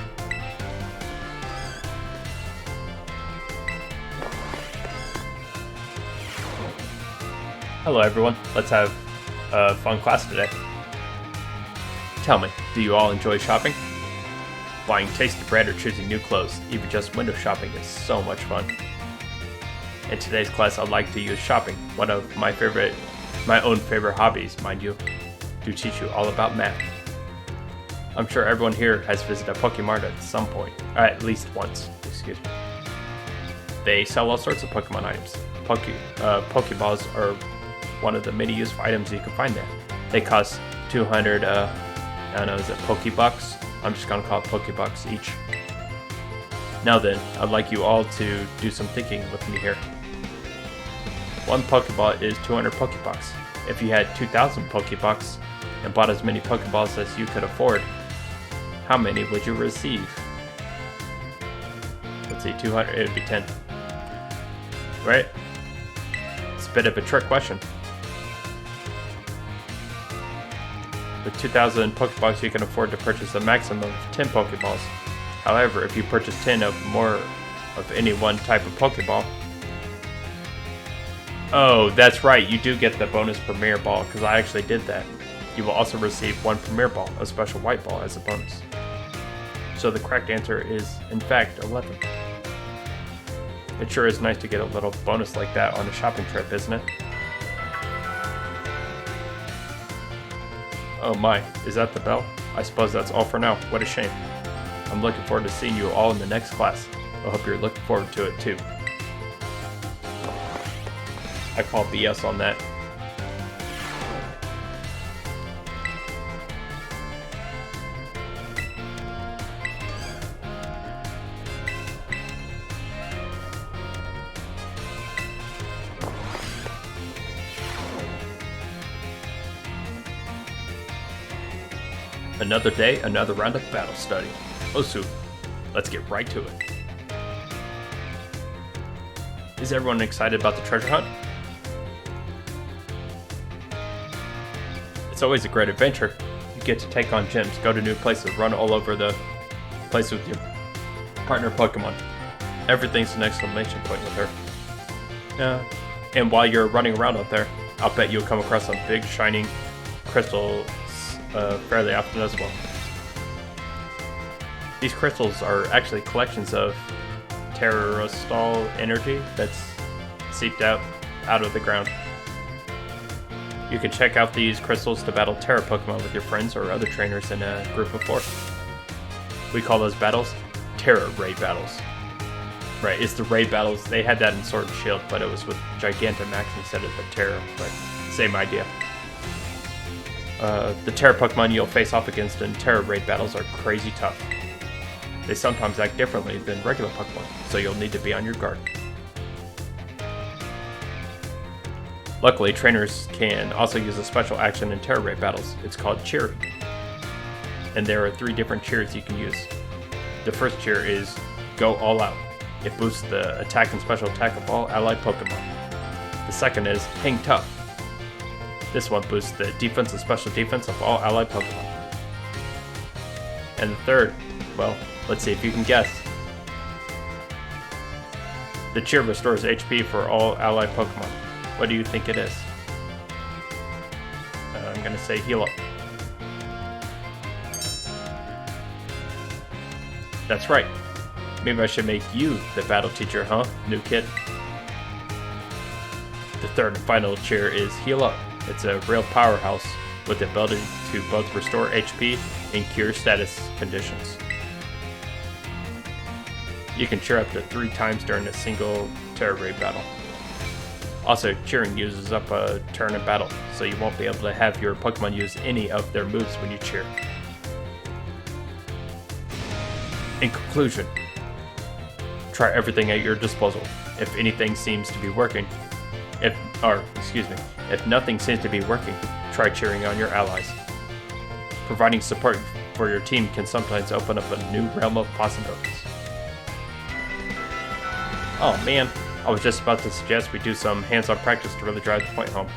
S1: Hello everyone, let's have a fun class today. Tell me, do you all enjoy shopping? Buying tasty bread or choosing new clothes, even just window shopping is so much fun. In today's class I'd like to use shopping, one of my own favorite hobbies, mind you, to teach you all about math. I'm sure everyone here has visited a Pokémon at some point, or at least once, excuse me. They sell all sorts of Pokemon items. Pokeballs are one of the many useful items you can find there. They cost 200, I don't know, is it Pokebucks? I'm just gonna call it Pokebucks each. Now then, I'd like you all to do some thinking with me here. One Pokeball is 200 Pokebucks. If you had 2,000 Pokebucks and bought as many Pokeballs as you could afford, how many would you receive? Let's see, 200, it would be 10. Right? It's a bit of a trick question. With 2,000 Pokeballs, you can afford to purchase a maximum of 10 Pokeballs. However, if you purchase 10 of more of any one type of Pokeball... Oh, that's right, you do get the bonus Premier Ball, because I actually did that. You will also receive one Premier Ball, a special white ball, as a bonus. So the correct answer is, in fact, 11. It sure is nice to get a little bonus like that on a shopping trip, isn't it? Oh my, is that the bell? I suppose that's all for now. What a shame. I'm looking forward to seeing you all in the next class. I hope you're looking forward to it too. I call BS on that. Another day, another round of battle study. Osu, let's get right to it. Is everyone excited about the treasure hunt? It's always a great adventure. You get to take on gyms, go to new places, run all over the place with your partner Pokemon. Everything's an exclamation point with her. Yeah. And while you're running around out there, I'll bet you'll come across some big shining crystals fairly often as well. These crystals are actually collections of terrestrial energy that's seeped out of the ground. You can check out these crystals to battle Terra Pokemon with your friends or other trainers in a group of 4. We call those battles Terra Raid battles. Right, it's the raid battles. They had that in Sword and Shield, but it was with Gigantamax instead of the Terra, but same idea. The Terra Pokemon you'll face off against in Terra Raid battles are crazy tough. They sometimes act differently than regular Pokemon, so you'll need to be on your guard. Luckily, trainers can also use a special action in Terra Raid battles. It's called Cheering. And there are 3 different cheers you can use. The first cheer is Go All Out. It boosts the attack and special attack of all allied Pokemon. The second is Hang Tough. This one boosts the defense and special defense of all allied Pokemon. And the third, well, let's see if you can guess. The cheer restores HP for all allied Pokemon. What do you think it is? I'm gonna say Heal Up. That's right. Maybe I should make you the battle teacher, huh, new kid? The third and final cheer is Heal Up. It's a real powerhouse with the ability to both restore HP and cure status conditions. You can cheer up to 3 times during a single Terra Raid battle. Also, cheering uses up a turn in battle, so you won't be able to have your Pokemon use any of their moves when you cheer. In conclusion, try everything at your disposal. If anything seems to be working, if nothing seems to be working, try cheering on your allies. Providing support for your team can sometimes open up a new realm of possibilities. Oh man, I was just about to suggest we do some hands-on practice to really drive the point home,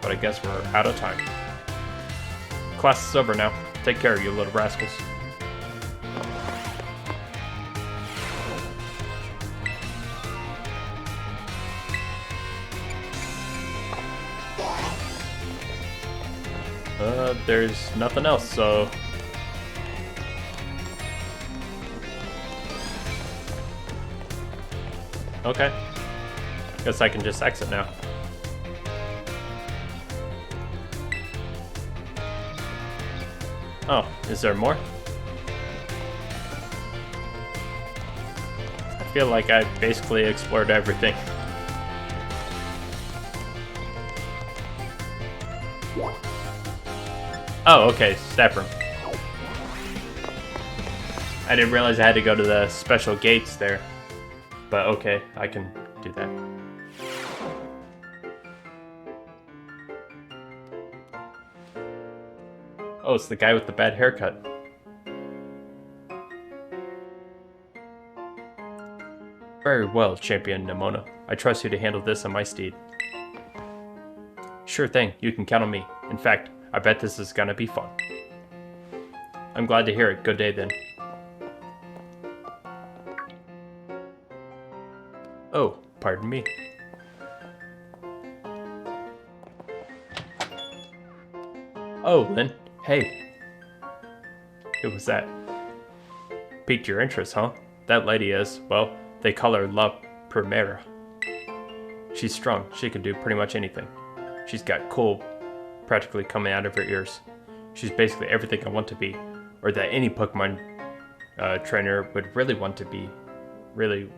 S1: but I guess we're out of time. Class is over now. Take care, you little rascals. There's nothing else, so... Okay. Guess I can just exit now. Oh, is there more? I feel like I basically explored everything. Oh, okay, step room. I didn't realize I had to go to the special gates there. But okay, I can do that. Oh, it's the guy with the bad haircut. Very well, Champion Nimona. I trust you to handle this on my steed. Sure thing, you can count on me. In fact, I bet this is gonna be fun. I'm glad to hear it. Good day then. Oh, pardon me. Oh, Lynn. Hey. Who was that? Piqued your interest, huh? That lady is, well, they call her La Primera. She's strong. She can do pretty much anything. She's got cool practically coming out of her ears. She's basically everything I want to be, or that any Pokemon trainer would really want to be. Really.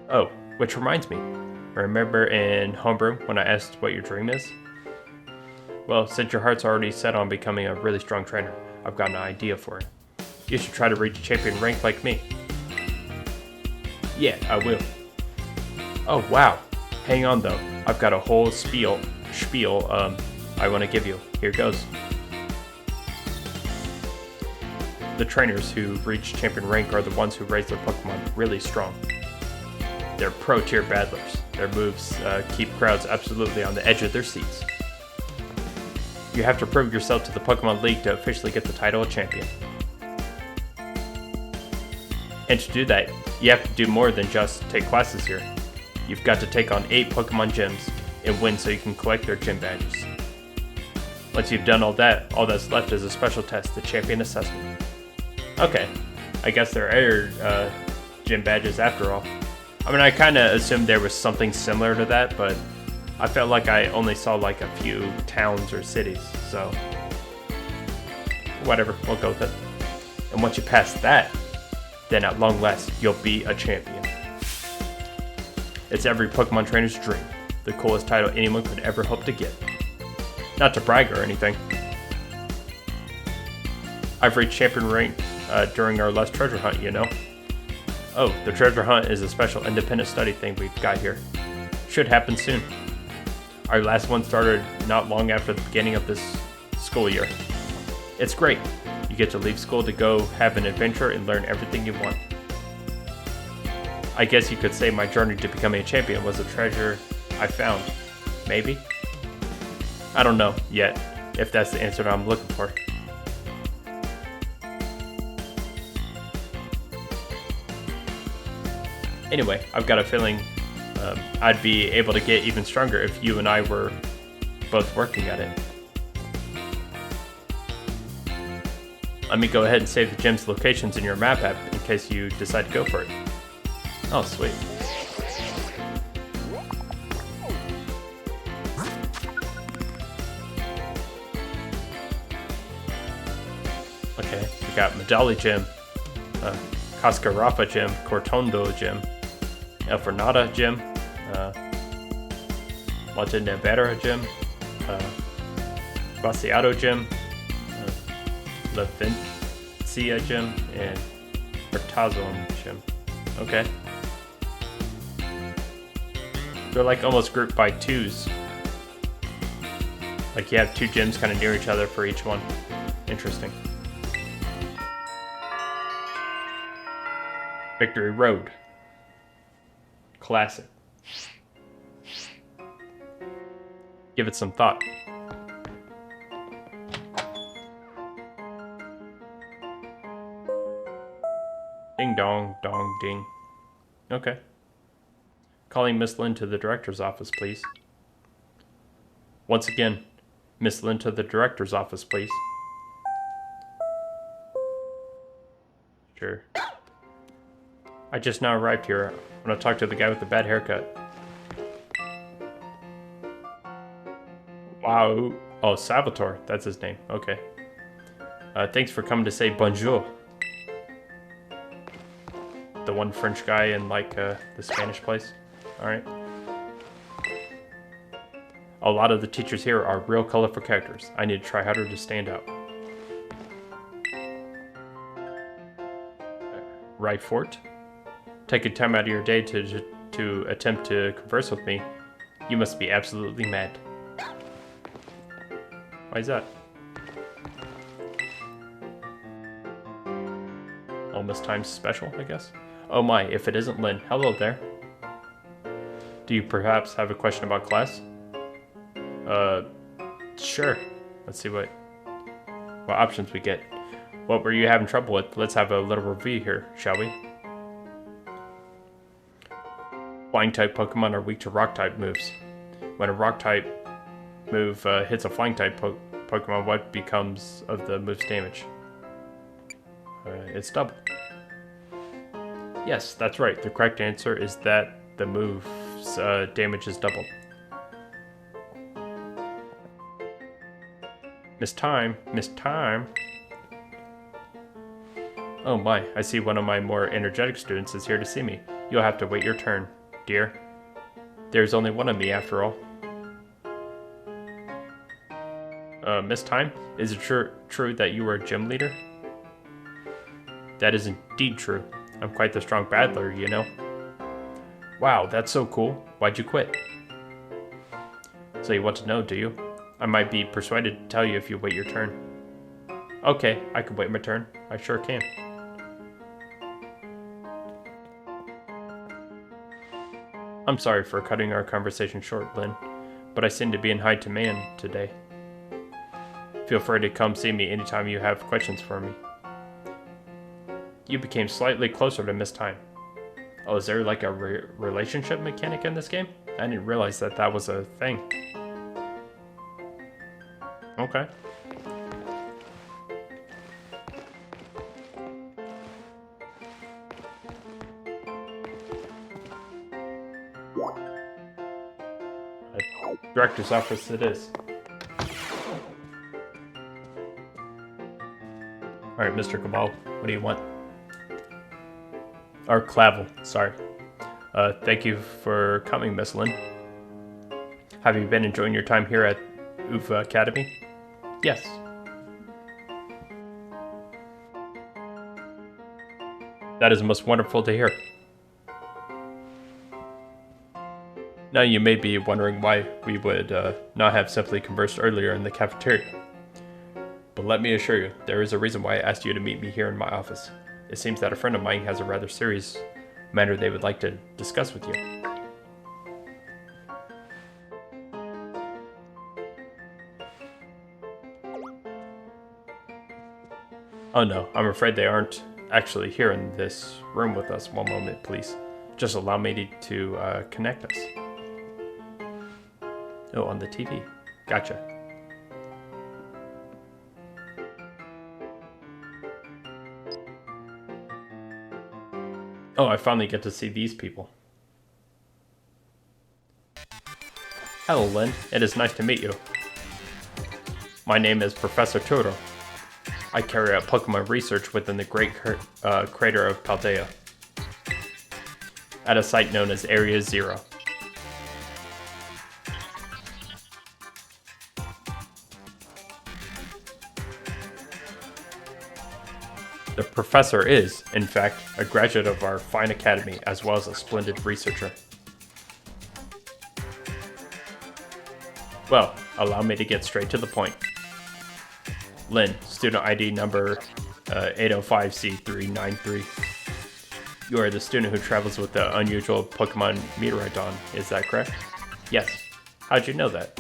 S1: Oh, which reminds me. Remember in Homeroom when I asked what your dream is? Well, since your heart's already set on becoming a really strong trainer, I've got an idea for it. You should try to reach champion rank like me. Yeah, I will. Oh, wow. Hang on though. I've got a whole spiel I want to give you. Here goes. The trainers who reach champion rank are the ones who raise their Pokemon really strong. They're pro-tier battlers. Their moves keep crowds absolutely on the edge of their seats. You have to prove yourself to the Pokemon League to officially get the title of champion. And to do that, you have to do more than just take classes here. You've got to take on 8 Pokemon gyms and win so you can collect their gym badges. Once you've done all that, all that's left is a special test, the champion assessment. Okay, I guess there are gym badges after all. I mean, I kind of assumed there was something similar to that, but I felt like I only saw like a few towns or cities, so whatever, we'll go with it. And once you pass that, then at long last, you'll be a champion. It's every Pokemon trainer's dream, the coolest title anyone could ever hope to get. Not to brag or anything. I've reached champion rank during our last treasure hunt, you know. Oh, the treasure hunt is a special independent study thing we've got here. Should happen soon. Our last one started not long after the beginning of this school year. It's great. You get to leave school to go have an adventure and learn everything you want. I guess you could say my journey to becoming a champion was a treasure I found. Maybe? I don't know yet, if that's the answer that I'm looking for. Anyway, I've got a feeling I'd be able to get even stronger if you and I were both working at it. Let me go ahead and save the gym's locations in your map app in case you decide to go for it. Oh, sweet. Okay, we got Medali Gym, Cascarapa Gym, Cortondo Gym, El Fernada Gym, Monte Nevera Gym, Vaciado Gym, La Vencia Gym, and Artazon Gym. Okay. They're like almost grouped by twos. Like you have two gyms kind of near each other for each one. Interesting. Victory Road. Classic. Give it some thought. Ding dong, dong ding. Okay. Calling Miss Lynn to the director's office, please. Once again, Miss Lynn to the director's office, please. Sure. I just now arrived here. I'm gonna talk to the guy with the bad haircut. Wow. Oh, Salvatore. That's his name. Okay. Thanks for coming to say bonjour. The one French guy in like the Spanish place. Alright. A lot of the teachers here are real colorful characters. I need to try harder to stand out. Right, Fort? Taking time out of your day to attempt to converse with me. You must be absolutely mad. Why is that? Almost time special, I guess? Oh my, if it isn't Lynn. Hello there. Do you perhaps have a question about class? Sure. Let's see what options we get. What were you having trouble with? Let's have a little review here, shall we? Flying type Pokemon are weak to rock type moves. When a rock type move hits a flying type Pokemon, what becomes of the move's damage? It's double. Yes, that's right. The correct answer is that the move's damage is doubled. Miss Time. Oh my, I see one of my more energetic students is here to see me. You'll have to wait your turn, dear. There's only one of me after all. Miss Time, is it true that you were a gym leader? That is indeed true. I'm quite the strong battler, you know. Wow, that's so cool. Why'd you quit? So you want to know, do you? I might be persuaded to tell you if you wait your turn. Okay, I can wait my turn. I sure can. I'm sorry for cutting our conversation short, Lynn, but I seem to be in high demand today. Feel free to come see me anytime you have questions for me. You became slightly closer to Miss Time. Oh, is there like a relationship mechanic in this game? I didn't realize that was a thing. Okay. Director's office it is. Alright, Mr. Cabal, what do you want? Or Clavel, sorry. Thank you for coming, Miss Lynn. Have you been enjoying your time here at Uva Academy? Yes. That is most wonderful to hear. Now you may be wondering why we would not have simply conversed earlier in the cafeteria. But let me assure you, there is a reason why I asked you to meet me here in my office. It seems that a friend of mine has a rather serious matter they would like to discuss with you. Oh no, I'm afraid they aren't actually here in this room with us. One moment, please. Just allow me to connect us. Oh, on the TV. Gotcha. Oh, I finally get to see these people. Hello, Lynn. It is nice to meet you. My name is Professor Turo. I carry out Pokemon research within the great crater of Paldea. at a site known as Area 0. The professor is, in fact, a graduate of our fine academy as well as a splendid researcher. Well, allow me to get straight to the point. Lynn, student ID number 805C393. You are the student who travels with the unusual Pokemon Meteorodon, is that correct? Yes. How'd you know that?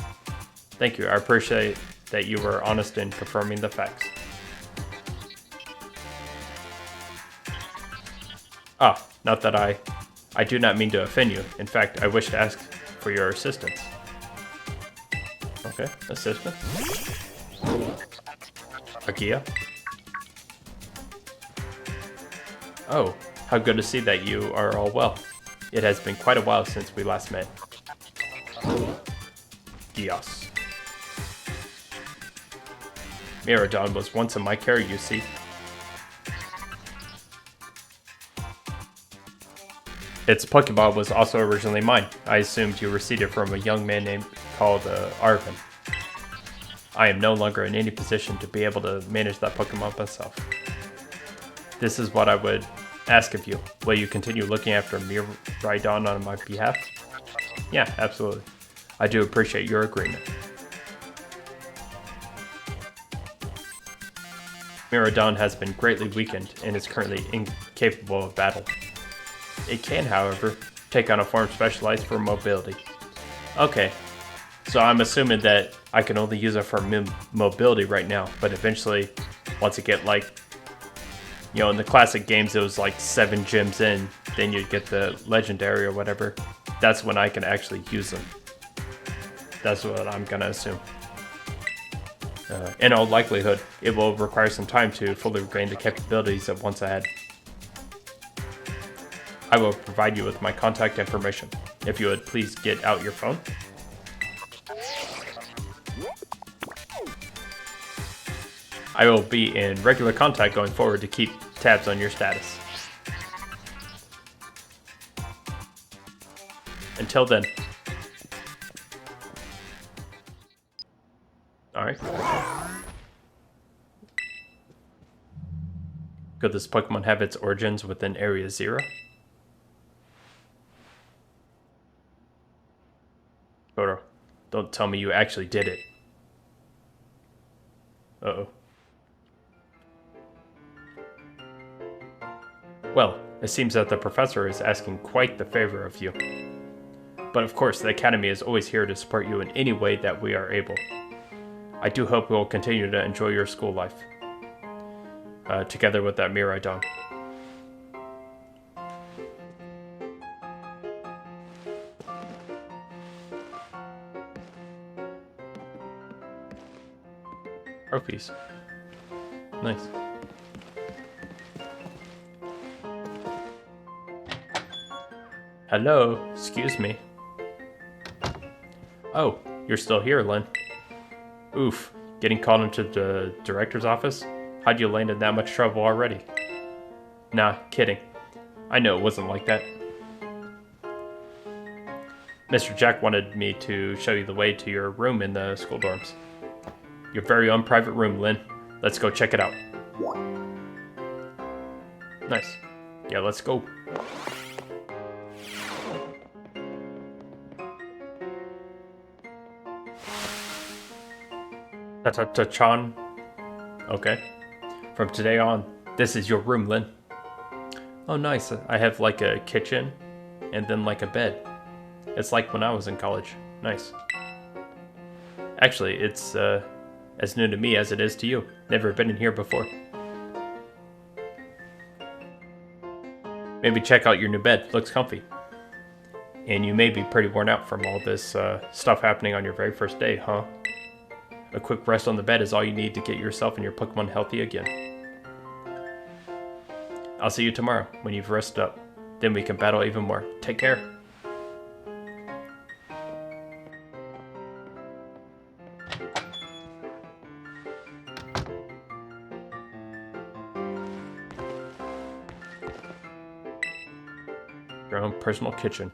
S1: Thank you, I appreciate that you were honest in confirming the facts. Ah, not that I do not mean to offend you. In fact, I wish to ask for your assistance. Okay, assistance. Akia? Oh, how good to see that you are all well. It has been quite a while since we last met. Gios. Meteorodon was once in my care, you see. Its Pokeball was also originally mine. I assumed you received it from a young man called Arvin. I am no longer in any position to be able to manage that Pokemon myself. This is what I would ask of you. Will you continue looking after Meteorodon on my behalf? Yeah, absolutely. I do appreciate your agreement. Meteorodon has been greatly weakened and is currently incapable of battle. It can, however, take on a form specialized for mobility. Okay, so I'm assuming that I can only use it for mobility right now, but eventually, once it get like, you know, in the classic games it was like 7 gyms in, then you'd get the legendary or whatever. That's when I can actually use them. That's what I'm gonna assume. In all likelihood, it will require some time to fully regain the capabilities that once I had. I will provide you with my contact information. If you would please get out your phone. I will be in regular contact going forward to keep tabs on your status. Until then. Alright. Could this Pokemon have its origins within Area 0? Totoro, don't tell me you actually did it. Uh-oh. Well, it seems that the professor is asking quite the favor of you. But of course, the Academy is always here to support you in any way that we are able. I do hope we will continue to enjoy your school life. Together with that Meteorodon. Trophies. Nice. Hello, excuse me. Oh, you're still here, Lynn. Oof, getting called into the director's office? How'd you land in that much trouble already? Nah, kidding. I know it wasn't like that. Mr. Jack wanted me to show you the way to your room in the school dorms. Your very own private room, Lynn. Let's go check it out. Nice. Yeah, let's go. Ta-ta-ta-chan. Okay. From today on, this is your room, Lynn. Oh, nice. I have like a kitchen and then like a bed. It's like when I was in college. Nice. Actually, it's as new to me as it is to you. Never been in here before. Maybe check out your new bed. Looks comfy. And you may be pretty worn out from all this stuff happening on your very first day, huh? A quick rest on the bed is all you need to get yourself and your Pokemon healthy again. I'll see you tomorrow when you've rested up. Then we can battle even more. Take care. Your own personal kitchen.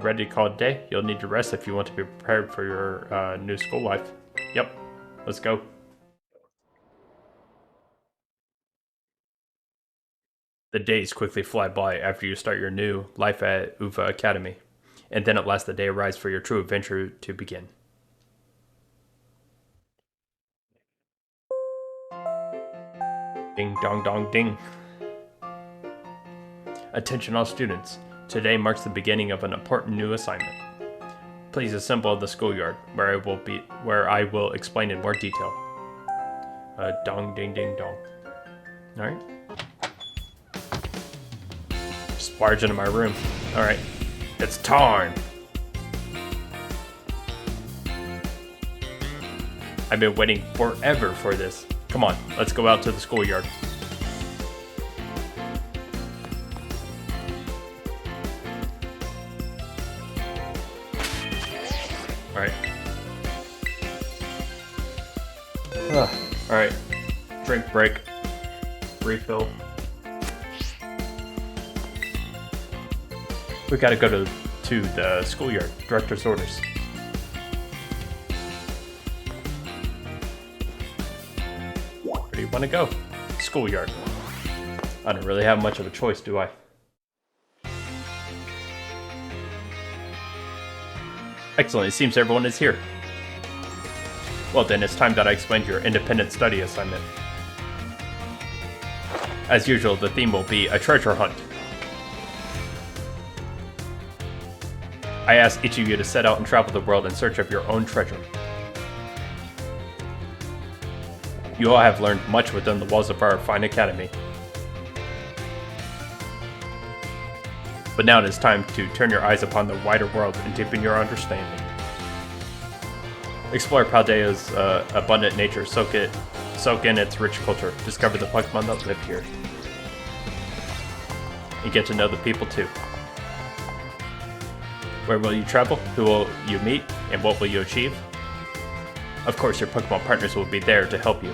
S1: Ready to call it a day? You'll need to rest if you want to be prepared for your new school life. Yep, let's go. The days quickly fly by after you start your new life at Uva Academy, and then at last the day arrives for your true adventure to begin. Ding dong dong ding. Attention all students. Today marks the beginning of an important new assignment. Please assemble at the schoolyard, where I will explain in more detail. Dong ding ding dong. Alright. Just barge into my room. Alright. It's time! I've been waiting forever for this. Come on, let's go out to the schoolyard. Alright. Alright. Drink break. Refill. We gotta go to the schoolyard. Director's orders. Where do you want to go? Schoolyard. I don't really have much of a choice, do I? Excellent, it seems everyone is here. Well then, it's time that I explained your independent study assignment. As usual, the theme will be a treasure hunt. I ask each of you to set out and travel the world in search of your own treasure. You all have learned much within the walls of our fine academy. But now it is time to turn your eyes upon the wider world and deepen your understanding. Explore Paldea's abundant nature, soak in its rich culture, discover the Pokémon that live here, and get to know the people too. Where will you travel? Who will you meet? And what will you achieve? Of course, your Pokémon partners will be there to help you.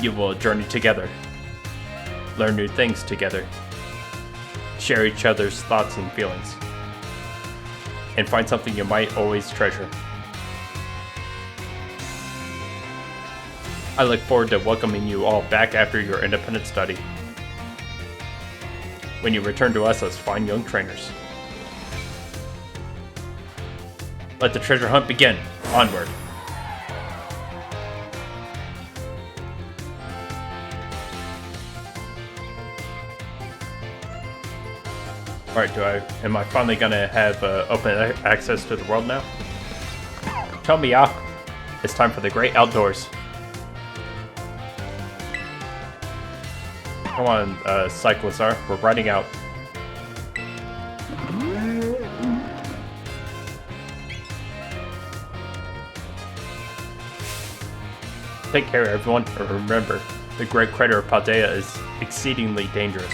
S1: You will journey together, learn new things together, share each other's thoughts and feelings, and find something you might always treasure. I look forward to welcoming you all back after your independent study, when you return to us as fine young trainers. Let the treasure hunt begin. Onward. Alright, am I finally gonna have open access to the world now? Tell me, it's time for the great outdoors. Come on, Cyclozar, we're riding out. Take care, everyone, and remember, the Great Crater of Paldea is exceedingly dangerous.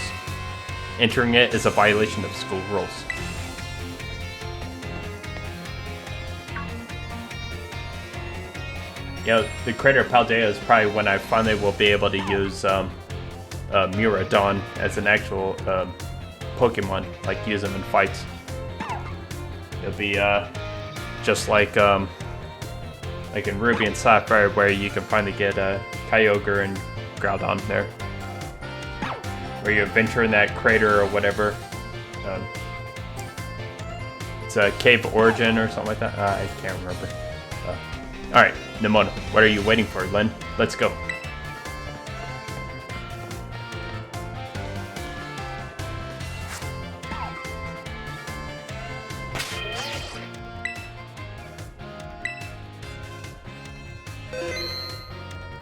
S1: Entering it is a violation of school rules. You know, the Crater of Paldea is probably when I finally will be able to use Miraidon as an actual Pokemon, like use them in fights. It'll be just like in Ruby and Sapphire, where you can finally get Kyogre and Groudon there. Where you adventure in that crater or whatever. It's a Cave Origin or something like that. I can't remember. Alright, Nimona, what are you waiting for, Len? Let's go.